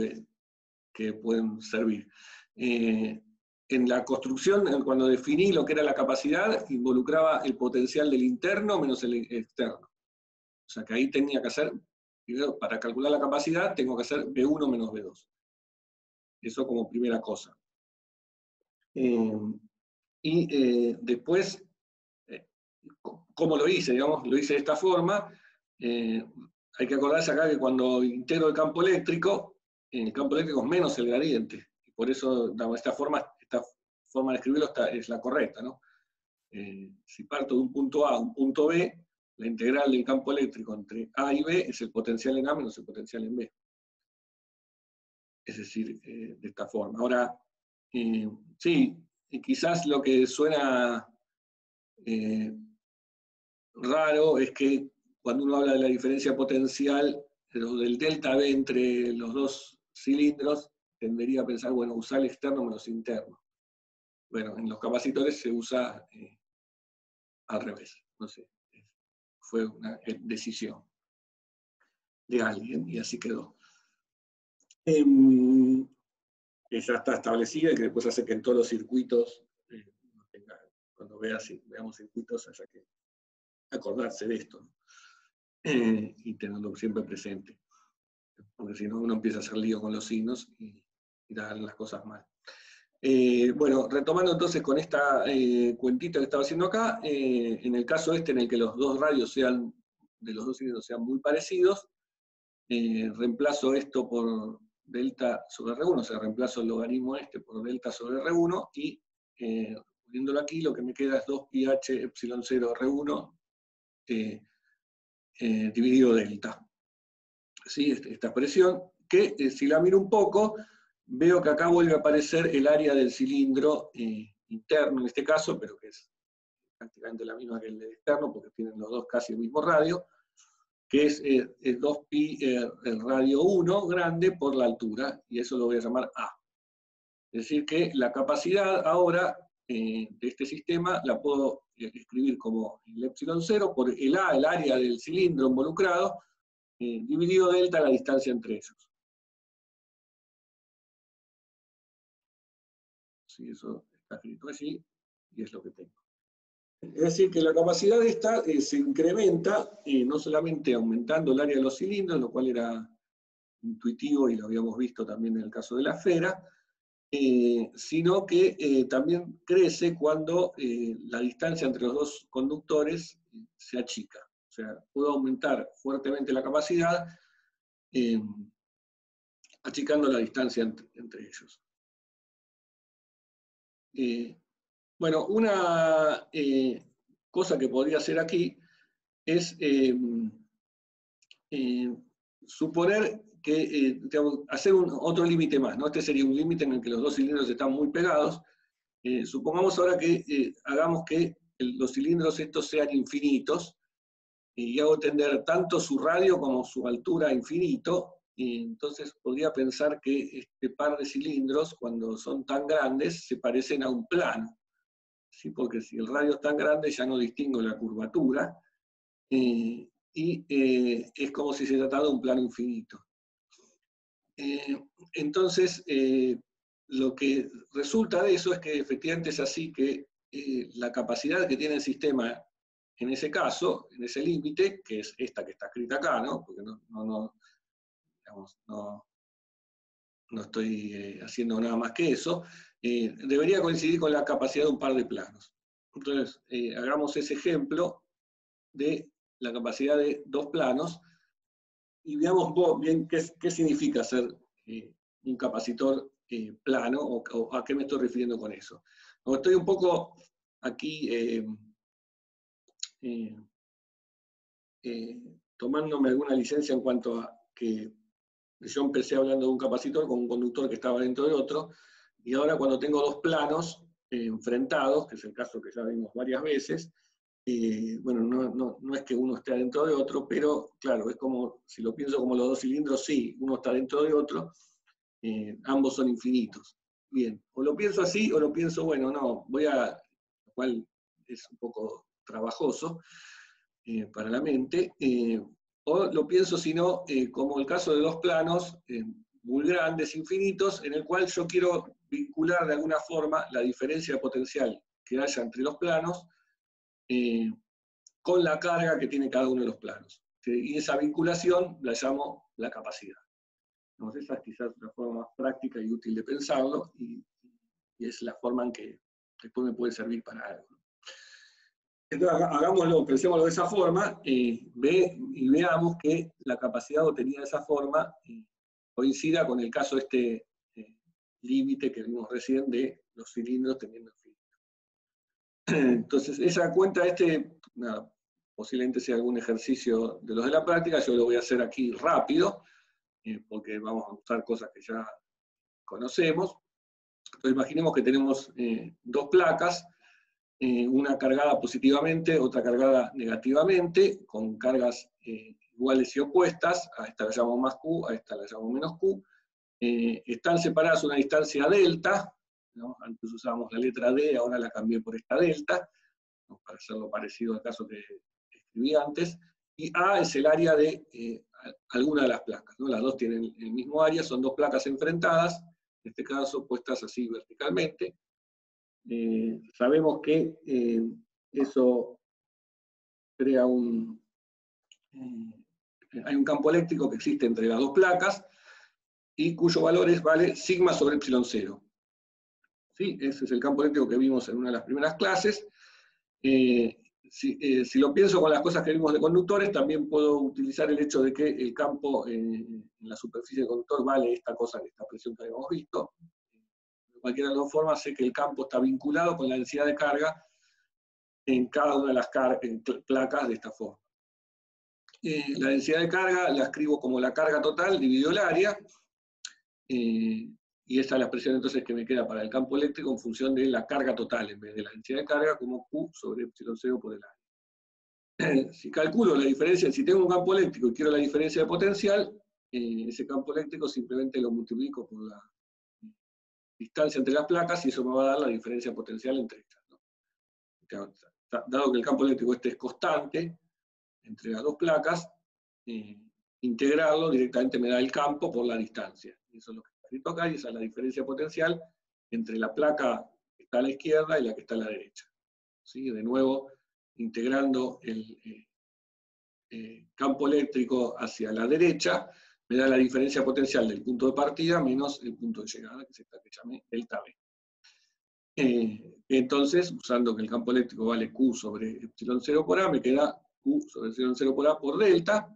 que pueden servir. En la construcción, cuando definí lo que era la capacidad, involucraba el potencial del interno menos el externo. O sea que ahí tenía que hacer, para calcular la capacidad, tengo que hacer B1 menos B2. Eso como primera cosa. Después, ¿cómo lo hice? Digamos, lo hice de esta forma. Hay que acordarse acá que cuando integro el campo eléctrico es menos el gradiente. Y por eso esta forma de escribirlo es la correcta, ¿no? Si parto de un punto A a un punto B, la integral del campo eléctrico entre A y B es el potencial en A menos el potencial en B. Es decir, de esta forma. Ahora, sí, quizás lo que suena raro es que cuando uno habla de la diferencia potencial, del delta B entre los dos cilindros, tendería a pensar, bueno, usar el externo menos interno. Bueno, en los capacitores se usa al revés, no sé, fue una decisión de alguien y así quedó. Que ya está establecida y que después hace que en todos los circuitos, cuando veamos circuitos, haya que acordarse de esto, ¿no? Y tenerlo siempre presente, porque si no uno empieza a hacer lío con los signos y dar las cosas mal. Bueno, retomando entonces con esta cuentita que estaba haciendo acá, en el caso en el que los dos radios de los dos cilindros sean muy parecidos, reemplazo esto por delta sobre R1, o sea, reemplazo el logaritmo por delta sobre R1, y poniéndolo aquí, lo que me queda es 2πh epsilon 0 R1 dividido delta. ¿Sí? Esta expresión, que si la miro un poco, veo que acá vuelve a aparecer el área del cilindro interno en este caso, pero que es prácticamente la misma que el externo, porque tienen los dos casi el mismo radio, que es 2pi el radio 1 grande por la altura, y eso lo voy a llamar A. Es decir que la capacidad ahora de este sistema la puedo escribir como el epsilon 0 por el A, el área del cilindro involucrado, dividido delta la distancia entre ellos. Sí, eso está escrito así, y es lo que tengo. Es decir, que la capacidad de esta se incrementa no solamente aumentando el área de los cilindros, lo cual era intuitivo y lo habíamos visto también en el caso de la esfera, sino que también crece cuando la distancia entre los dos conductores se achica. O sea, puedo aumentar fuertemente la capacidad achicando la distancia entre ellos. Bueno, una cosa que podría hacer aquí es suponer que, digamos, hacer otro límite más, ¿no? Este sería un límite en el que los dos cilindros están muy pegados. Supongamos ahora que hagamos que los cilindros estos sean infinitos, y hago tender tanto su radio como su altura a infinito, y entonces podría pensar que este par de cilindros, cuando son tan grandes, se parecen a un plano, ¿sí? Porque si el radio es tan grande ya no distingo la curvatura, es como si se tratara de un plano infinito. Entonces, lo que resulta de eso es que efectivamente es así que la capacidad que tiene el sistema en ese caso, en ese límite, que es esta que está escrita acá, ¿no? Porque digamos, no estoy haciendo nada más que eso, debería coincidir con la capacidad de un par de planos. Entonces, hagamos ese ejemplo de la capacidad de dos planos, y veamos bien qué significa ser un capacitor plano, o a qué me estoy refiriendo con eso. Como estoy un poco aquí tomándome alguna licencia en cuanto a que yo empecé hablando de un capacitor con un conductor que estaba dentro de otro, y ahora cuando tengo dos planos enfrentados, que es el caso que ya vimos varias veces, bueno, no es que uno esté dentro de otro, pero claro, es como, si lo pienso como los dos cilindros, sí, uno está dentro de otro, ambos son infinitos. Bien, o lo pienso así, o lo pienso, bueno, no, lo cual es un poco trabajoso para la mente, o lo pienso, sino, como el caso de dos planos muy grandes, infinitos, en el cual yo quiero vincular de alguna forma la diferencia de potencial que haya entre los planos, con la carga que tiene cada uno de los planos. Y esa vinculación la llamo la capacidad. Entonces, esa es quizás una forma más práctica y útil de pensarlo, y es la forma en que después me puede servir para algo. Entonces, hagámoslo, pensémoslo de esa forma, y veamos que la capacidad obtenida de esa forma coincida con el caso límite que vimos recién de los cilindros teniendo infinito. Entonces, esa cuenta, nada, posiblemente sea algún ejercicio de los de la práctica, yo lo voy a hacer aquí rápido, porque vamos a usar cosas que ya conocemos. Entonces, imaginemos que tenemos dos placas, una cargada positivamente, otra cargada negativamente, con cargas iguales y opuestas. A esta la llamo más Q, a esta la llamo menos Q. Están separadas a una distancia delta, ¿no? Antes usábamos la letra D, ahora la cambié por esta delta, ¿no? Para hacerlo parecido al caso que escribí antes. Y A es el área de alguna de las placas, ¿no? Las dos tienen el mismo área, son dos placas enfrentadas, en este caso puestas así verticalmente. Sabemos que eso crea hay un campo eléctrico que existe entre las dos placas, y cuyo valor vale sigma sobre epsilon 0. ¿Sí? Ese es el campo eléctrico que vimos en una de las primeras clases. Si lo pienso con las cosas que vimos de conductores, también puedo utilizar el hecho de que el campo en la superficie del conductor vale esta presión que habíamos visto. De cualquiera de las dos formas, sé que el campo está vinculado con la densidad de carga en cada una de las placas de esta forma. La densidad de carga la escribo como la carga total dividido el área, y esa es la expresión entonces que me queda para el campo eléctrico en función de la carga total, en vez de la densidad de carga, como Q sobre epsilon 0 por el área. Si calculo la diferencia, si tengo un campo eléctrico y quiero la diferencia de potencial, ese campo eléctrico simplemente lo multiplico por la distancia entre las placas, y eso me va a dar la diferencia potencial entre estas, ¿no? Dado que el campo eléctrico es constante entre las dos placas, integrarlo directamente me da el campo por la distancia. Y eso es lo que está escrito acá, y esa es la diferencia potencial entre la placa que está a la izquierda y la que está a la derecha. ¿Sí? De nuevo, integrando el campo eléctrico hacia la derecha, me da la diferencia potencial del punto de partida menos el punto de llegada, que es esta que llamé delta B. Entonces, usando que el campo eléctrico vale Q sobre epsilon 0 por A, me queda Q sobre epsilon 0 por A por delta.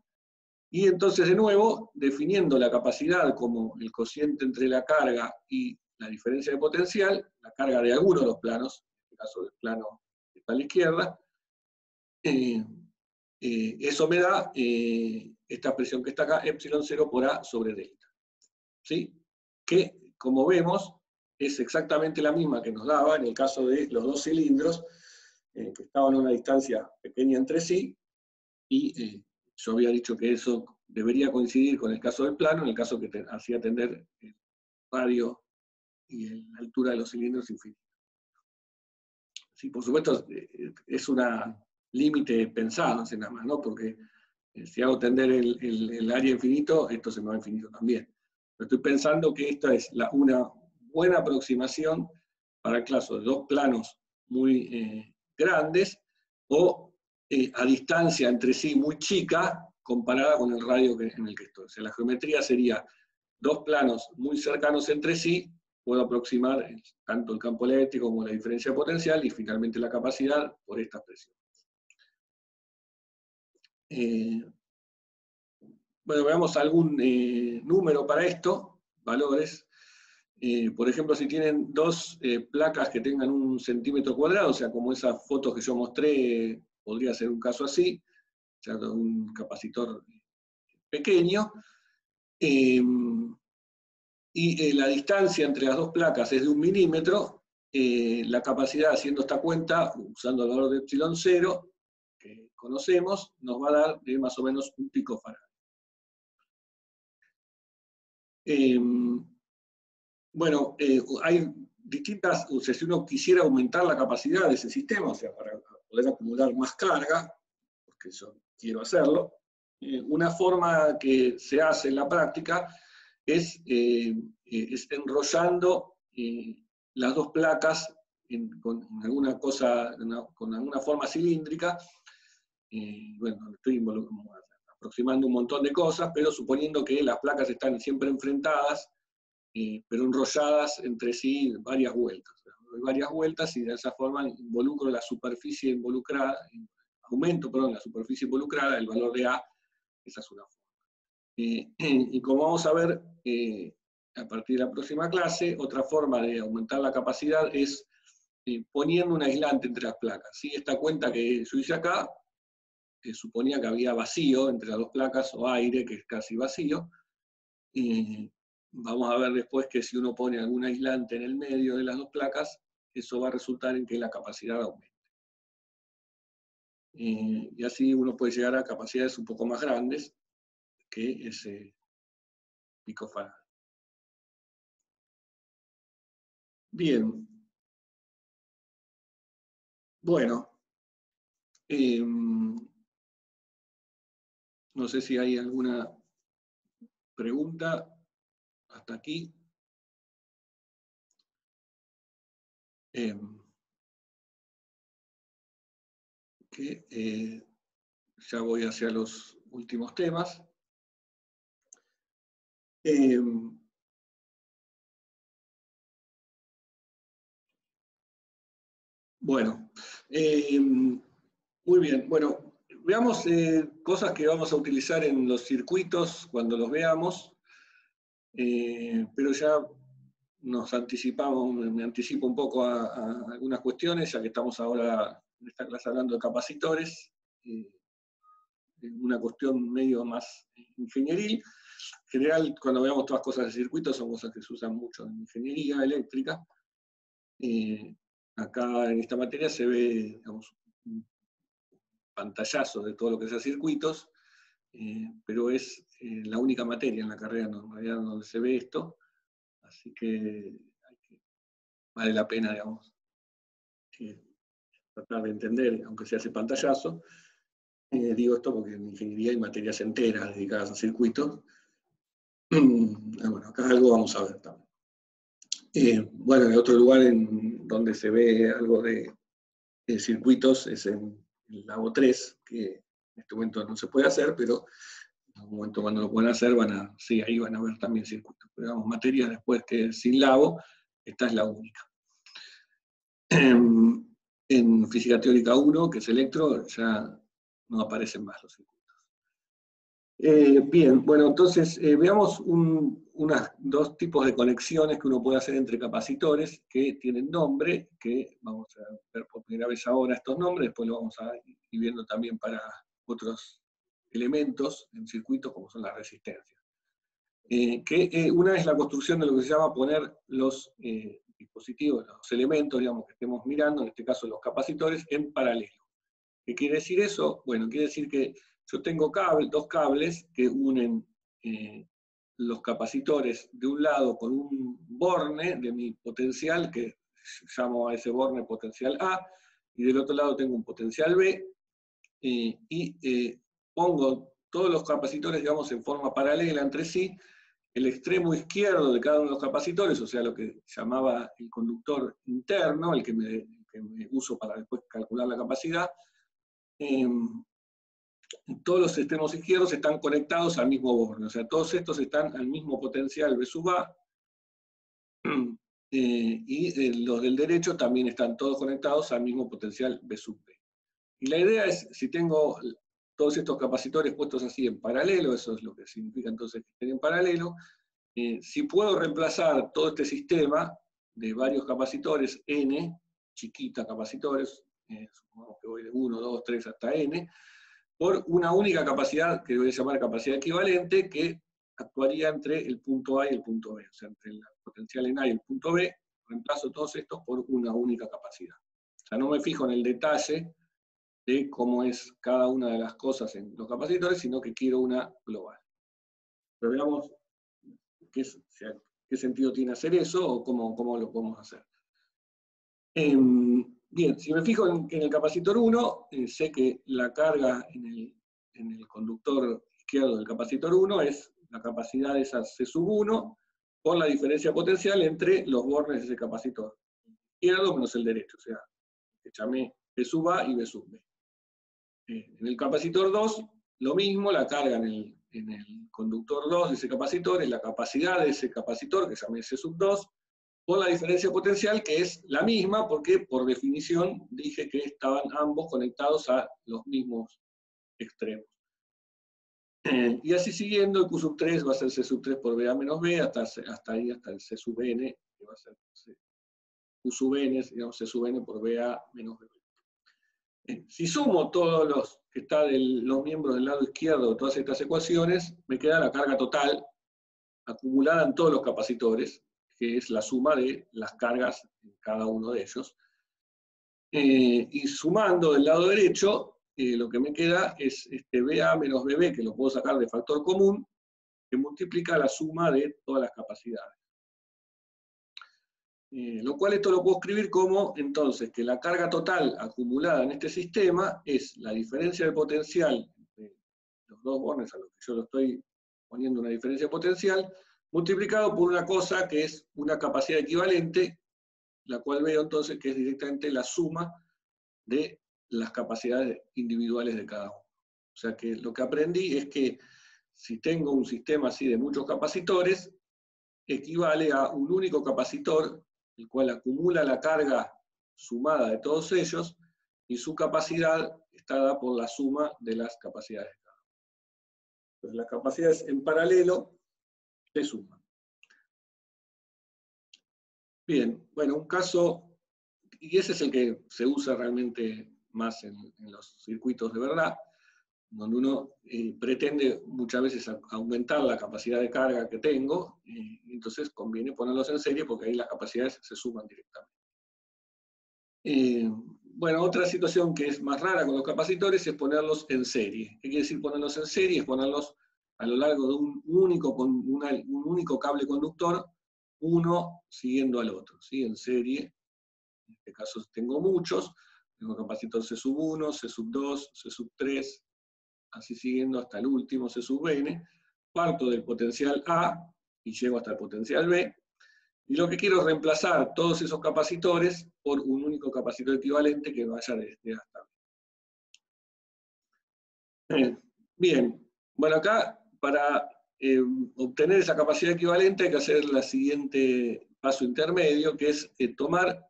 Y entonces, de nuevo, definiendo la capacidad como el cociente entre la carga y la diferencia de potencial, la carga de alguno de los planos, en este caso del plano que está a la izquierda, eso me da esta expresión que está acá, epsilon 0 por A sobre delta. ¿Sí? Que, como vemos, es exactamente la misma que nos daba en el caso de los dos cilindros, que estaban a una distancia pequeña entre sí, y yo había dicho que eso debería coincidir con el caso del plano, en el caso que hacía tender el radio y la altura de los cilindros infinitos. Sí, por supuesto, es una límite pensado, así nada más, ¿no? Porque si hago tender el área infinito, esto se me va a infinito también. Pero estoy pensando que esta es una buena aproximación para el caso de dos planos muy grandes o a distancia entre sí muy chica comparada con el radio en el que estoy. O sea, la geometría sería dos planos muy cercanos entre sí, puedo aproximar tanto el campo eléctrico como la diferencia potencial y finalmente la capacidad por esta expresión. Bueno, veamos algún número para esto, valores. Por ejemplo, si tienen dos placas que tengan 1 centímetro cuadrado, o sea, como esas fotos que yo mostré, podría ser un caso así, o sea, un capacitor pequeño, y la distancia entre las dos placas es de 1 milímetro, la capacidad, haciendo esta cuenta, usando el valor de epsilon 0, que conocemos, nos va a dar de más o menos 1 picofarad. Bueno, hay distintas, o sea, si uno quisiera aumentar la capacidad de ese sistema, o sea, para poder acumular más carga, porque yo quiero hacerlo, una forma que se hace en la práctica es enrollando las dos placas con alguna cosa, con alguna forma cilíndrica. Bueno, estoy aproximando un montón de cosas, pero suponiendo que las placas están siempre enfrentadas, pero enrolladas entre sí varias vueltas. Varias vueltas y de esa forma involucro la superficie involucrada, aumento, perdón, la superficie involucrada, el valor de A, esa es una forma. Y como vamos a ver a partir de la próxima clase, otra forma de aumentar la capacidad es poniendo un aislante entre las placas. ¿Sí? Esta cuenta que yo hice acá, suponía que había vacío entre las dos placas, o aire, que es casi vacío. Vamos a ver después que si uno pone algún aislante en el medio de las dos placas, eso va a resultar en que la capacidad aumente. Y así uno puede llegar a capacidades un poco más grandes que ese picofarad. Bien. Bueno. No sé si hay alguna pregunta hasta aquí. Ya voy hacia los últimos temas. Bueno, muy bien. Bueno, veamos cosas que vamos a utilizar en los circuitos cuando los veamos, pero ya nos anticipamos, me anticipo un poco a algunas cuestiones, ya que estamos ahora en esta clase hablando de capacitores, una cuestión medio más ingenieril. En general, cuando veamos todas cosas de circuitos, son cosas que se usan mucho en ingeniería eléctrica. Acá en esta materia se ve, digamos, un pantallazo de todo lo que sea circuitos, pero es la única materia en la carrera en realidad donde se ve esto, así que vale la pena, digamos, tratar de entender, aunque sea ese pantallazo. Digo esto porque en ingeniería hay materias enteras dedicadas a circuitos. Bueno, acá algo vamos a ver también. Bueno, en otro lugar en donde se ve algo de circuitos es en el Labo 3, que en este momento no se puede hacer, pero en algún momento cuando lo puedan hacer, sí, ahí van a ver también circuitos. Pero digamos, materias después que sin Labo, esta es la única. En Física Teórica 1, que es electro, ya no aparecen más los circuitos. Bien, bueno, entonces veamos dos tipos de conexiones que uno puede hacer entre capacitores que tienen nombre, que vamos a ver por primera vez ahora estos nombres, después lo vamos a ir viendo también para otros elementos en circuitos como son las resistencias. Una es la construcción de lo que se llama poner los dispositivos, los elementos, digamos, que estemos mirando, en este caso los capacitores, en paralelo. ¿Qué quiere decir eso? Bueno, quiere decir que yo tengo dos cables que unen los capacitores de un lado con un borne de mi potencial, que llamo a ese borne potencial A, y del otro lado tengo un potencial B, pongo todos los capacitores, digamos, en forma paralela entre sí. El extremo izquierdo de cada uno de los capacitores, o sea, lo que llamaba el conductor interno, el que me uso para después calcular la capacidad, todos los extremos izquierdos están conectados al mismo borne, o sea, todos estos están al mismo potencial B sub A, y los del derecho también están todos conectados al mismo potencial B sub B. Y la idea es, si tengo todos estos capacitores puestos así en paralelo, eso es lo que significa entonces que estén en paralelo, si puedo reemplazar todo este sistema de varios capacitores, N, chiquita capacitores, supongamos que voy de 1, 2, 3 hasta N, por una única capacidad, que voy a llamar capacidad equivalente, que actuaría entre el punto A y el punto B, o sea, entre el potencial en A y el punto B, reemplazo todos estos por una única capacidad. O sea, no me fijo en el detalle de cómo es cada una de las cosas en los capacitores, sino que quiero una global. Pero veamos qué sentido tiene hacer eso, o cómo lo podemos hacer. Bien, si me fijo en el capacitor 1, sé que la carga en el conductor izquierdo del capacitor 1 es la capacidad de esa C sub 1 por la diferencia potencial entre los bornes de ese capacitor izquierdo menos el derecho, o sea, que llamé B sub A y B sub B. En el capacitor 2, lo mismo, la carga en el conductor 2 de ese capacitor es la capacidad de ese capacitor, que llamé C sub 2, por la diferencia potencial, que es la misma, porque por definición dije que estaban ambos conectados a los mismos extremos. Y así siguiendo, el Q sub 3 va a ser C sub 3 por BA menos B, hasta ahí, hasta el C sub N, que va a ser Q sub N, digamos C sub N por BA menos B. Si sumo todos los que están los miembros del lado izquierdo de todas estas ecuaciones, me queda la carga total acumulada en todos los capacitores, que es la suma de las cargas en cada uno de ellos. Y sumando del lado derecho, lo que me queda es este BA menos BB, que lo puedo sacar de factor común, que multiplica la suma de todas las capacidades. Lo cual esto lo puedo escribir como, entonces, que la carga total acumulada en este sistema es la diferencia de potencial entre los dos bornes a los que yo lo estoy poniendo una diferencia potencial, multiplicado por una cosa que es una capacidad equivalente, la cual veo entonces que es directamente la suma de las capacidades individuales de cada uno. O sea que lo que aprendí es que si tengo un sistema así de muchos capacitores, equivale a un único capacitor, el cual acumula la carga sumada de todos ellos, y su capacidad está dada por la suma de las capacidades de cada uno. Entonces las capacidades en paralelo se suman. Bien, bueno, un caso, y ese es el que se usa realmente más en los circuitos de verdad, donde uno pretende muchas veces aumentar la capacidad de carga que tengo, entonces conviene ponerlos en serie porque ahí las capacidades se suman directamente. Bueno, otra situación que es más rara con los capacitores es ponerlos en serie. ¿Qué quiere decir ponerlos en serie? Es ponerlos a lo largo de un único cable conductor, uno siguiendo al otro, ¿sí? En serie. En este caso tengo muchos, tengo capacitor C sub 1, C sub 2, C sub 3, así siguiendo hasta el último C sub N, parto del potencial A y llego hasta el potencial B, y lo que quiero es reemplazar todos esos capacitores por un único capacitor equivalente que vaya desde hasta B. Bien, bueno, acá para obtener esa capacidad equivalente hay que hacer el siguiente paso intermedio, que es tomar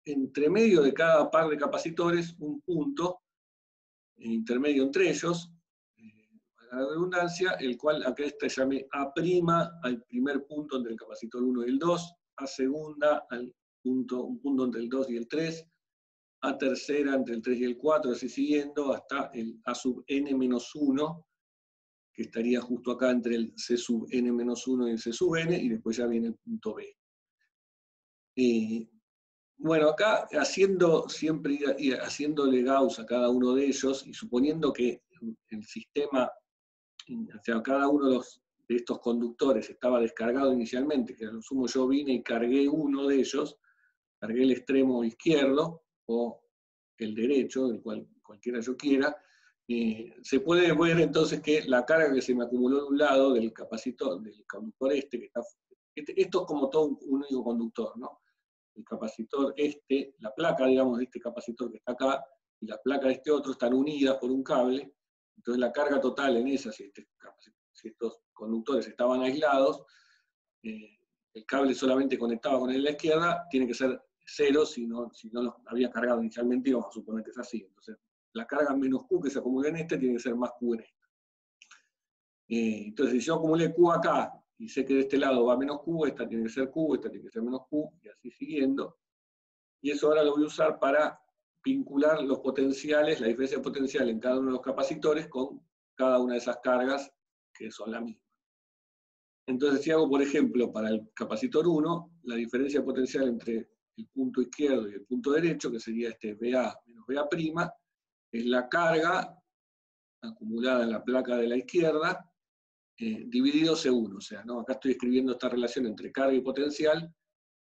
entre medio de cada par de capacitores un punto intermedio entre ellos, a la redundancia, el cual acá llame A' al primer punto entre el capacitor 1 y el 2, A segunda al un punto entre el 2 y el 3, A tercera entre el 3 y el 4, así siguiendo, hasta el A sub n-1, que estaría justo acá entre el C sub n-1 y el C sub n, y después ya viene el punto B. Bueno, acá haciéndole Gauss a cada uno de ellos, y suponiendo que el sistema, o sea, cada uno de estos conductores estaba descargado inicialmente, que a lo sumo yo vine y cargué uno de ellos, cargué el extremo izquierdo o el derecho, el cual cualquiera yo quiera, se puede ver entonces que la carga que se me acumuló de un lado del capacitor, del conductor que está, esto es como todo un único conductor, ¿no? El capacitor la placa, digamos, de este capacitor que está acá, y la placa de este otro están unidas por un cable, entonces la carga total en esas, si estos conductores estaban aislados, el cable solamente conectado con el de la izquierda, tiene que ser 0 si no los había cargado inicialmente, y vamos a suponer que es así. Entonces, la carga menos Q que se acumula en tiene que ser más Q en esta. Entonces, si yo acumulé Q acá, y sé que de este lado va menos Q, esta tiene que ser Q, esta tiene que ser menos Q, y así siguiendo. Y eso ahora lo voy a usar para vincular los potenciales, la diferencia potencial en cada uno de los capacitores con cada una de esas cargas que son la misma. Entonces, si hago, por ejemplo, para el capacitor 1, la diferencia potencial entre el punto izquierdo y el punto derecho, que sería este VA menos VA', es la carga acumulada en la placa de la izquierda, dividido C1. O sea, ¿no? Acá estoy escribiendo esta relación entre carga y potencial.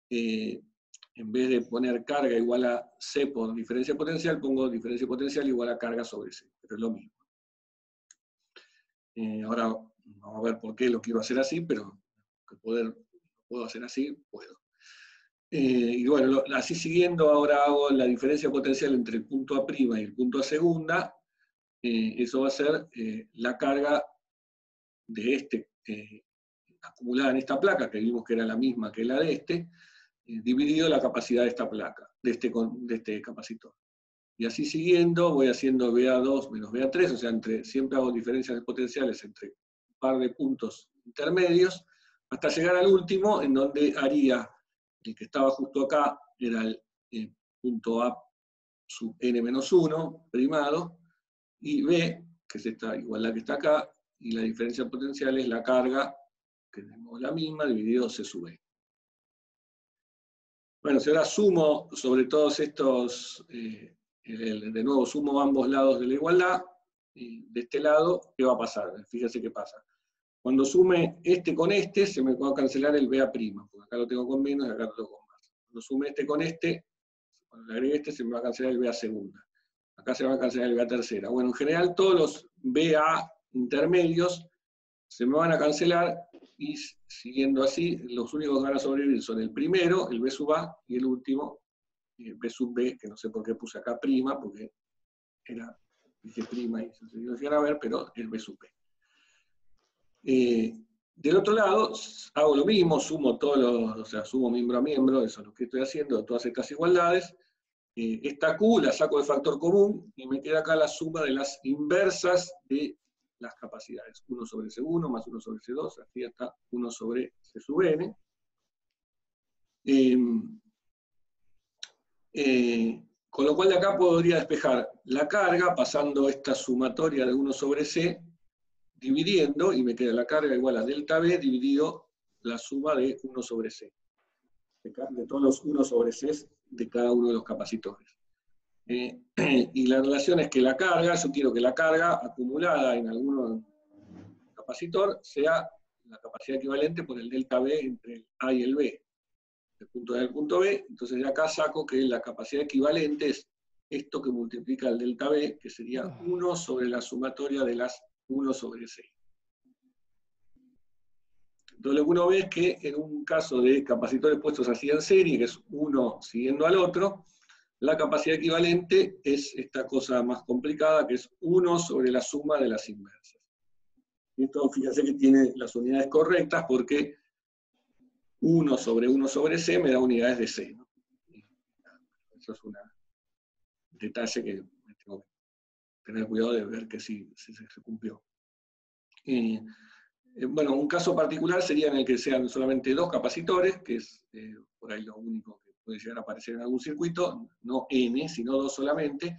En vez de poner carga igual a C por diferencia potencial, pongo diferencia potencial igual a carga sobre C. Pero es lo mismo. Ahora vamos a ver por qué lo quiero hacer así, pero que puedo hacer así, puedo. Y bueno, así siguiendo, ahora hago la diferencia potencial entre el punto A' y el punto A segunda. Eso va a ser la carga de acumulada en esta placa, que vimos que era la misma que la de dividido la capacidad de esta placa, de este capacitor. Y así siguiendo, voy haciendo VA2 menos VA3, o sea, siempre hago diferencias de potenciales entre un par de puntos intermedios, hasta llegar al último, en donde haría el que estaba justo acá, era el punto A sub n-1, primado, y B, que es esta igualdad que está acá, y la diferencia potencial es la carga, que tenemos la misma, dividido C sub E. Bueno, si ahora sumo sobre todos estos, de nuevo sumo ambos lados de la igualdad, y de este lado, ¿qué va a pasar? Fíjense qué pasa. Cuando sume este con este, se me va a cancelar el VA', porque acá lo tengo con menos y acá lo tengo con más. Cuando sume este con este, cuando le agregue este, se me va a cancelar el VA segunda. Acá se va a cancelar el VA tercera. Bueno, en general todos los VA intermedios se me van a cancelar, y siguiendo así, los únicos que van a sobrevivir son el primero, el B sub A, y el último, el B sub B, que no sé por qué puse acá prima, porque dije prima y se iban a ver, pero el B sub B. Del otro lado, hago lo mismo, sumo sumo miembro a miembro, eso es lo que estoy haciendo, todas estas igualdades. Esta Q la saco de factor común, y me queda acá la suma de las inversas de las capacidades. 1 sobre C1 más 1 sobre C2, así hasta 1 sobre C sub n. Con lo cual de acá podría despejar la carga pasando esta sumatoria de 1 sobre C, dividiendo, y me queda la carga igual a delta B dividido la suma de 1 sobre C. De todos los 1 sobre C de cada uno de los capacitores. Y la relación es que la carga, yo quiero que la carga acumulada en algún capacitor sea la capacidad equivalente por el delta B entre el A y el B, el punto A y el punto B. Entonces de acá saco que la capacidad equivalente es esto que multiplica el delta B, que sería 1 sobre la sumatoria de las 1 sobre C. Entonces lo que uno ve es que en un caso de capacitores puestos así en serie, que es uno siguiendo al otro, la capacidad equivalente es esta cosa más complicada, que es 1 sobre la suma de las inversas. Y esto, fíjense que tiene las unidades correctas, porque 1 sobre C me da unidades de C, ¿no? Eso es un detalle que tengo que tener cuidado de ver que sí se cumplió. Bueno, un caso particular sería en el que sean solamente 2 capacitores, que es por ahí lo único que puede llegar a aparecer en algún circuito, no N, sino 2 solamente.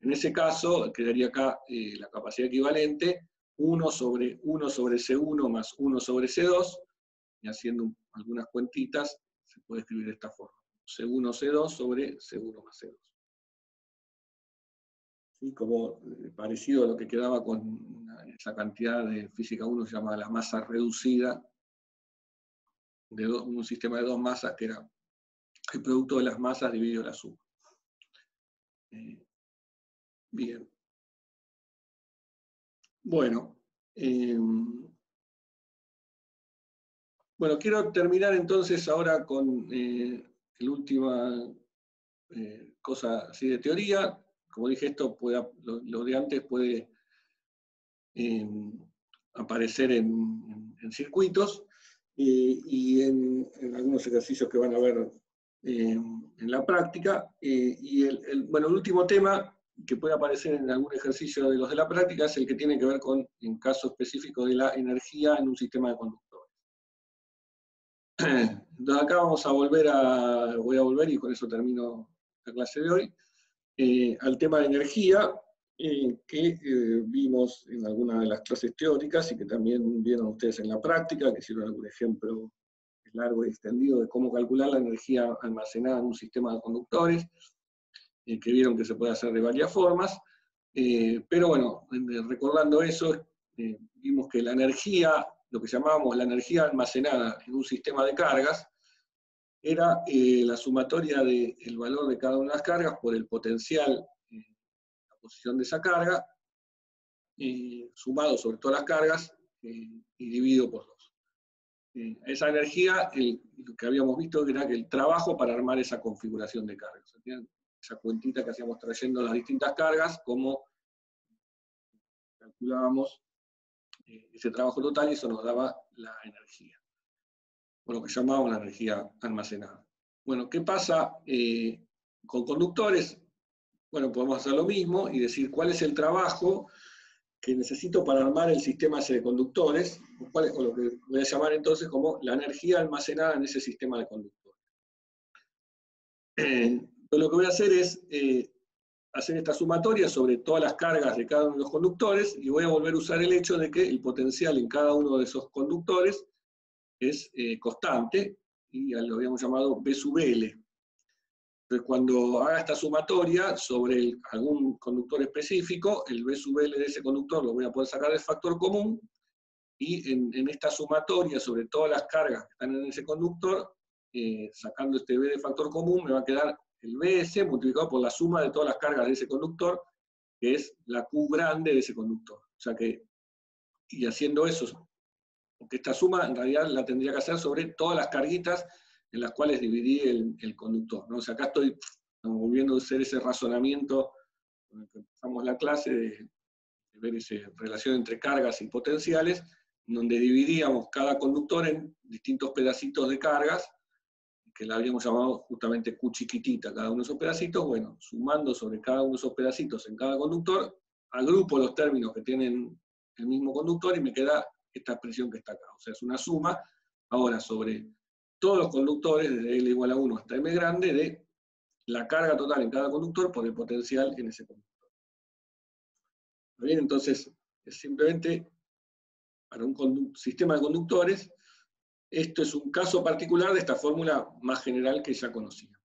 En ese caso, quedaría acá la capacidad equivalente, 1 sobre C1 más 1 sobre C2, y haciendo algunas cuentitas, se puede escribir de esta forma. C1, C2 sobre C1 más C2. y como parecido a lo que quedaba con esa cantidad de física 1 se llama la masa reducida, de un sistema de dos masas que era el producto de las masas dividido la suma. Bien. Bueno, quiero terminar entonces ahora con la última cosa así de teoría. Como dije, esto lo de antes puede aparecer en circuitos y en algunos ejercicios que van a ver en la práctica. El último tema que puede aparecer en algún ejercicio de los de la práctica es el que tiene que ver con, en caso específico, de la energía en un sistema de conductores. Entonces acá voy a volver y con eso termino la clase de hoy, al tema de energía, que vimos en algunas de las clases teóricas y que también vieron ustedes en la práctica, que hicieron algún ejemplo largo y extendido de cómo calcular la energía almacenada en un sistema de conductores, que vieron que se puede hacer de varias formas, pero bueno, recordando eso, vimos que la energía, lo que llamábamos la energía almacenada en un sistema de cargas, era la sumatoria del valor de cada una de las cargas por el potencial, la posición de esa carga, sumado sobre todas las cargas y dividido por 2. Esa energía, lo que habíamos visto era que el trabajo para armar esa configuración de cargas. O sea, esa cuentita que hacíamos trayendo las distintas cargas, como calculábamos ese trabajo total y eso nos daba la energía, o lo que llamábamos la energía almacenada. Bueno, ¿qué pasa con conductores? Bueno, podemos hacer lo mismo y decir cuál es el trabajo que necesito para armar el sistema ese de conductores, o lo que voy a llamar entonces como la energía almacenada en ese sistema de conductores. Entonces lo que voy a hacer es hacer esta sumatoria sobre todas las cargas de cada uno de los conductores, y voy a volver a usar el hecho de que el potencial en cada uno de esos conductores es constante, y lo habíamos llamado B sub L. Entonces, cuando haga esta sumatoria sobre algún conductor específico, el B sub L de ese conductor lo voy a poder sacar del factor común, y en esta sumatoria sobre todas las cargas que están en ese conductor, sacando este B de factor común, me va a quedar el BS multiplicado por la suma de todas las cargas de ese conductor, que es la Q grande de ese conductor. O sea que, y haciendo eso, porque esta suma en realidad la tendría que hacer sobre todas las carguitas en las cuales dividí el conductor, ¿no? O sea, acá estoy volviendo a hacer ese razonamiento con el que empezamos la clase, de ver esa relación entre cargas y potenciales, donde dividíamos cada conductor en distintos pedacitos de cargas, que la habíamos llamado justamente Q chiquitita, cada uno de esos pedacitos. Bueno, sumando sobre cada uno de esos pedacitos en cada conductor, agrupo los términos que tienen el mismo conductor y me queda esta expresión que está acá. O sea, es una suma, ahora sobre todos los conductores, desde L igual a 1 hasta M grande, de la carga total en cada conductor por el potencial en ese conductor. Bien, entonces, es simplemente para un sistema de conductores, esto es un caso particular de esta fórmula más general que ya conocíamos.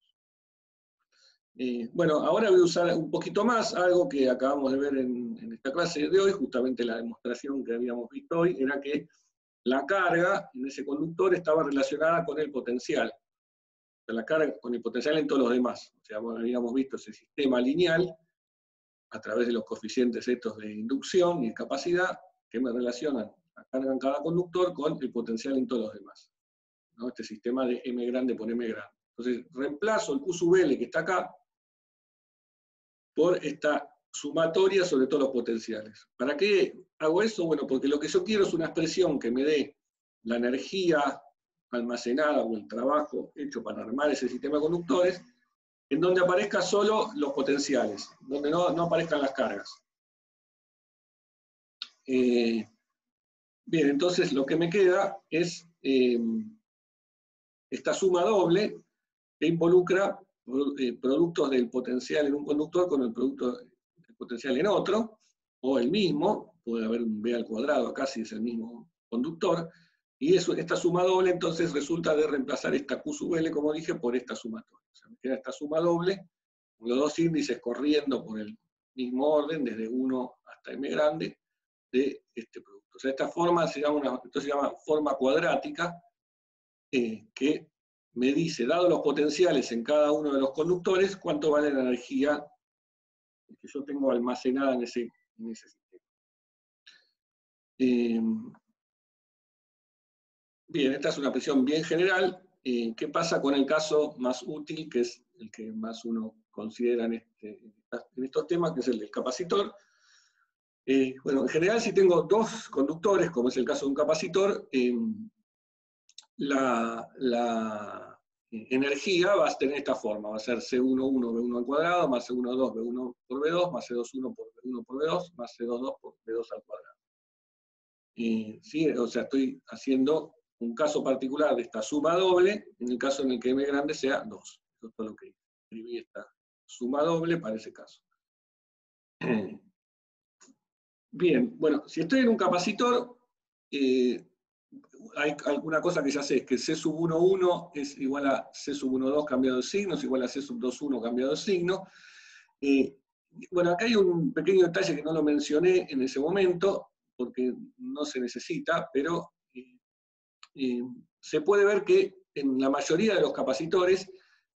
Bueno, ahora voy a usar un poquito más algo que acabamos de ver en esta clase de hoy, justamente la demostración que habíamos visto hoy, era que la carga en ese conductor estaba relacionada con el potencial. O sea, la carga con el potencial en todos los demás. O sea, habíamos visto ese sistema lineal a través de los coeficientes estos de inducción y capacidad que me relacionan la carga en cada conductor con el potencial en todos los demás, ¿no? Este sistema de M grande por M grande. Entonces, reemplazo el Q sub L que está acá por esta sumatoria sobre todos los potenciales. ¿Para qué hago eso? Bueno, porque lo que yo quiero es una expresión que me dé la energía almacenada o el trabajo hecho para armar ese sistema de conductores, en donde aparezcan solo los potenciales, donde no aparezcan las cargas. Bien, entonces lo que me queda es esta suma doble que involucra productos del potencial en un conductor con el producto del potencial en otro, o el mismo, puede haber un B al cuadrado acá si es el mismo conductor, y esta suma doble entonces resulta de reemplazar esta Q sub L, como dije, por esta sumatoria. O sea, me queda esta suma doble, con los dos índices corriendo por el mismo orden, desde 1 hasta m grande, de este producto. O sea, esta forma esto se llama forma cuadrática, que me dice, dados los potenciales en cada uno de los conductores, cuánto vale la energía que yo tengo almacenada en ese sistema. Bien, esta es una presión bien general. ¿Qué pasa con el caso más útil, que es el que más uno considera en estos temas, que es el del capacitor? Bueno, en general, si tengo dos conductores, como es el caso de un capacitor, la energía va a tener esta forma, va a ser C11 B1 al cuadrado, más C12 B1 por B2, más C21 por B1 por B2, más C22 por B2 al cuadrado. ¿Sí? O sea, estoy haciendo un caso particular de esta suma doble, en el caso en el que M grande sea 2. Esto es lo que escribí, esta suma doble para ese caso. Bien, bueno, si estoy en un capacitor, hay alguna cosa que ya sé, es que C sub 1,1 es igual a C sub 1,2 cambiado de signo, es igual a C sub 2,1 cambiado de signo. Bueno, acá hay un pequeño detalle que no lo mencioné en ese momento, porque no se necesita, pero se puede ver que en la mayoría de los capacitores,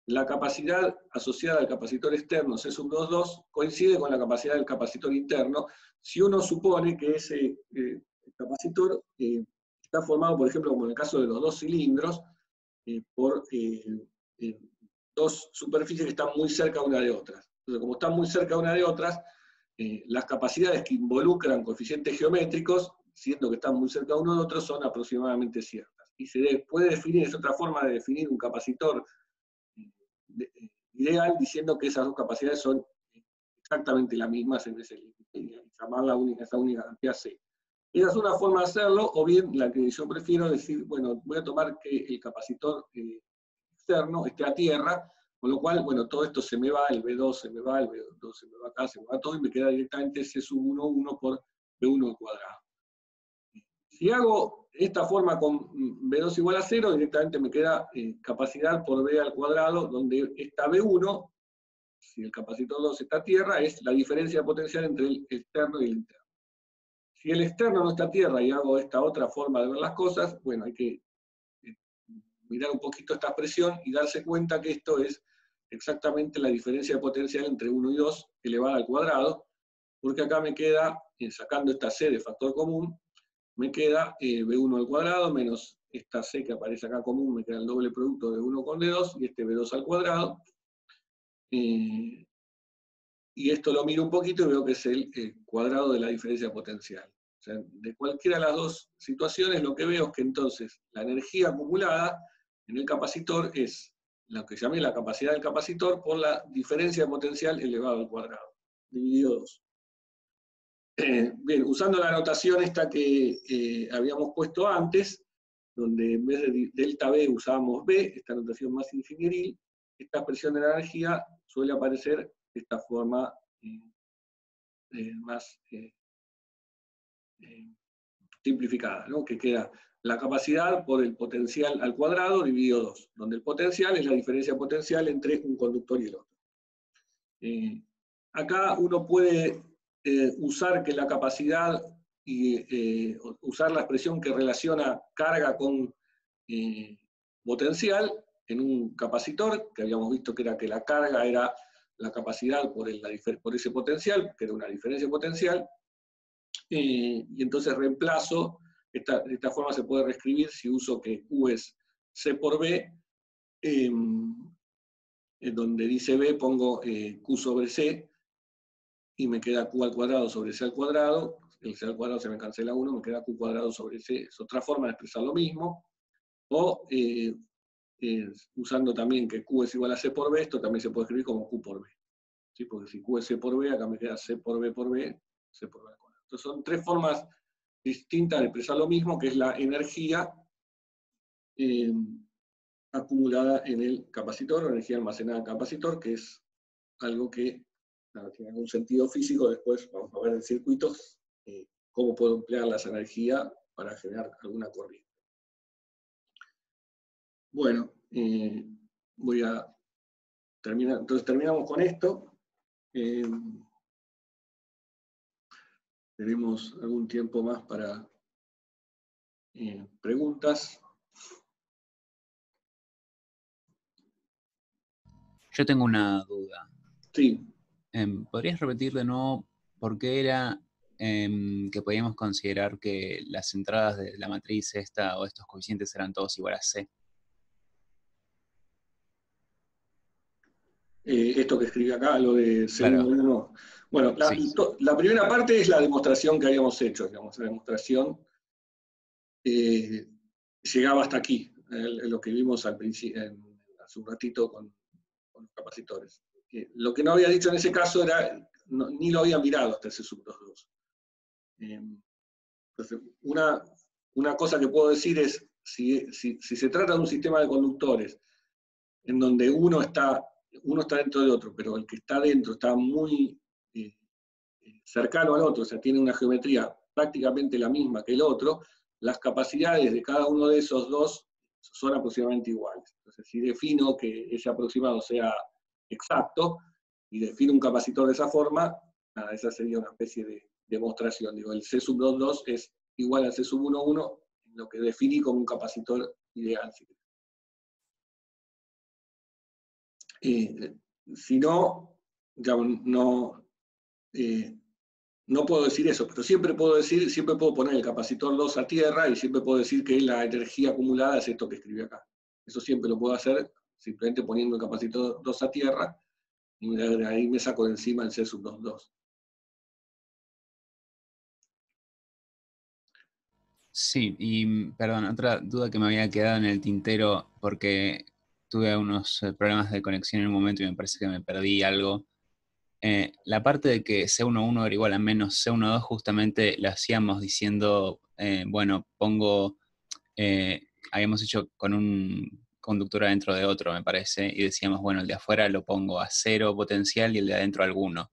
la capacidad asociada al capacitor externo C sub 2,2 coincide con la capacidad del capacitor interno, si uno supone que ese capacitor está formado, por ejemplo, como en el caso de los dos cilindros, por dos superficies que están muy cerca una de otras. Entonces, como están muy cerca una de otras, las capacidades que involucran coeficientes geométricos, siendo que están muy cerca uno de otro, son aproximadamente ciertas. Y se puede definir, es otra forma de definir un capacitor ideal, diciendo que esas dos capacidades son exactamente las mismas en ese límite, y llamarla esa única cantidad C. Esa es una forma de hacerlo, o bien la que yo prefiero decir, bueno, voy a tomar que el capacitor externo esté a tierra, con lo cual, bueno, todo esto se me va, el B2 se me va, el B2 se me va acá, se me va todo, y me queda directamente C sub 1,1 por B1 al cuadrado. Si hago esta forma con B2 igual a 0, directamente me queda capacidad por B al cuadrado, donde esta B1, si el capacitor 2 está a tierra, es la diferencia potencial entre el externo y el interno. Si el externo no está a tierra y hago esta otra forma de ver las cosas, bueno, hay que mirar un poquito esta expresión y darse cuenta que esto es exactamente la diferencia de potencial entre 1 y 2 elevada al cuadrado, porque acá me queda, sacando esta C de factor común, me queda B1 al cuadrado menos esta C que aparece acá común, me queda el doble producto de 1 con D2 y este B2 al cuadrado. Y esto lo miro un poquito y veo que es el cuadrado de la diferencia potencial. O sea, de cualquiera de las dos situaciones, lo que veo es que entonces la energía acumulada en el capacitor es lo que llamé la capacidad del capacitor por la diferencia potencial elevado al cuadrado, dividido 2. Bien, usando la notación esta que habíamos puesto antes, donde en vez de delta B usábamos B, esta notación más ingenieril, esta expresión de la energía suele aparecer de esta forma más simplificada, ¿no? Que queda la capacidad por el potencial al cuadrado dividido 2, donde el potencial es la diferencia potencial entre un conductor y el otro. Acá uno puede usar que la capacidad y usar la expresión que relaciona carga con potencial en un capacitor, que habíamos visto que era que la carga era la capacidad por ese potencial, que era una diferencia potencial, y entonces reemplazo, de esta forma se puede reescribir si uso que Q es C por B, donde dice B pongo Q sobre C, y me queda Q al cuadrado sobre C al cuadrado, el C al cuadrado se me cancela 1, me queda Q cuadrado sobre C, es otra forma de expresar lo mismo, o usando también que Q es igual a C por B, esto también se puede escribir como Q por B, ¿sí? Porque si Q es C por B, acá me queda C por B, C por B al cuadrado. Entonces son tres formas distintas de expresar lo mismo, que es la energía acumulada en el capacitor, o energía almacenada en el capacitor, que es algo que tiene algún sentido físico. Después vamos a ver en circuitos cómo puedo emplear esa energía para generar alguna corriente. Bueno, voy a terminar, entonces terminamos con esto. tenemos algún tiempo más para preguntas. Yo tengo una duda. Sí. ¿Podrías repetir de nuevo por qué era que podíamos considerar que las entradas de la matriz esta o estos coeficientes eran todos igual a C? Esto que escribí acá, lo de Claro. segundo uno. Bueno, Sí. la primera parte es la demostración que habíamos hecho, digamos, la demostración llegaba hasta aquí, lo que vimos al principio, hace un ratito con los capacitores. Lo que no había dicho en ese caso era, ni lo había mirado hasta ese sub 2.2. Entonces, una cosa que puedo decir es, si se trata de un sistema de conductores en donde uno está dentro de otro, pero el que está dentro está muy cercano al otro, o sea, tiene una geometría prácticamente la misma que el otro, las capacidades de cada uno de esos dos son aproximadamente iguales. Entonces, si defino que ese aproximado sea exacto, y defino un capacitor de esa forma, nada, esa sería una especie de demostración. Digo, el C sub 2.2 es igual al C sub 1.1, lo que definí como un capacitor ideal. Si no, digamos, no puedo decir eso, pero siempre puedo poner el capacitor 2 a tierra y siempre puedo decir que la energía acumulada es esto que escribí acá. Eso siempre lo puedo hacer simplemente poniendo el capacitor 2 a tierra y de ahí me saco de encima el C sub 2.2. Sí, y perdón, otra duda que me había quedado en el tintero porque tuve unos problemas de conexión en un momento y me parece que me perdí algo. La parte de que C11 era igual a menos C12 justamente la hacíamos diciendo, bueno, habíamos hecho con un conductor adentro de otro, me parece, y decíamos, bueno, el de afuera lo pongo a 0 potencial y el de adentro a 1.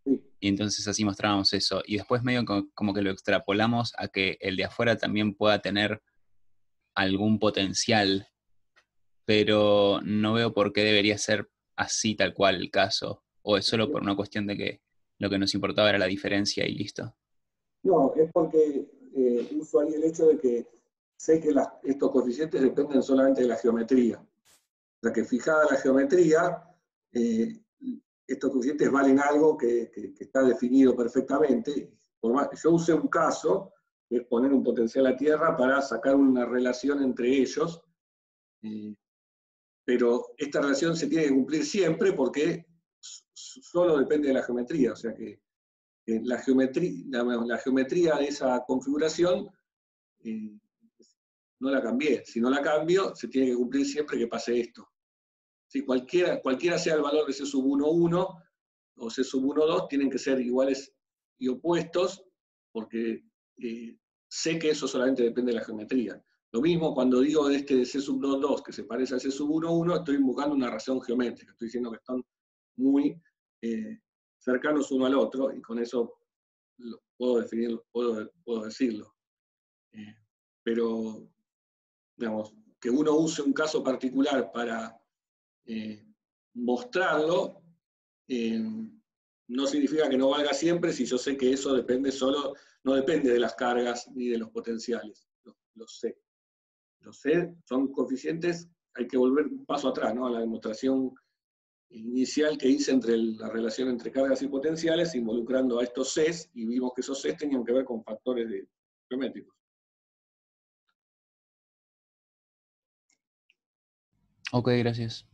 Sí. Y entonces así mostrábamos eso. Y después medio como que lo extrapolamos a que el de afuera también pueda tener algún potencial, pero no veo por qué debería ser así tal cual el caso. O es solo por una cuestión de que lo que nos importaba era la diferencia y listo. No, es porque uso ahí el hecho de que sé que estos coeficientes dependen solamente de la geometría. O sea que fijada la geometría, eh, estos coeficientes valen algo que está definido perfectamente. Yo usé un caso, que es poner un potencial a tierra para sacar una relación entre ellos, pero esta relación se tiene que cumplir siempre porque solo depende de la geometría. O sea que la geometría de esa configuración eh, no la cambié. Si no la cambio, se tiene que cumplir siempre que pase esto. Si cualquiera sea el valor de C sub 1.1 o C sub 1.2, tienen que ser iguales y opuestos, porque sé que eso solamente depende de la geometría. Lo mismo cuando digo de este de C sub 2.2 que se parece a C sub 1.1, estoy invocando una relación geométrica, estoy diciendo que están muy cercanos uno al otro, y con eso puedo definirlo, puedo decirlo. Pero, digamos, que uno use un caso particular para mostrarlo, no significa que no valga siempre si yo sé que eso no depende de las cargas ni de los potenciales. Los sé. Los sé, son coeficientes, hay que volver un paso atrás, ¿no? A la demostración inicial que hice entre la relación entre cargas y potenciales, involucrando a estos Cs, y vimos que esos Cs tenían que ver con factores geométricos. Ok, gracias.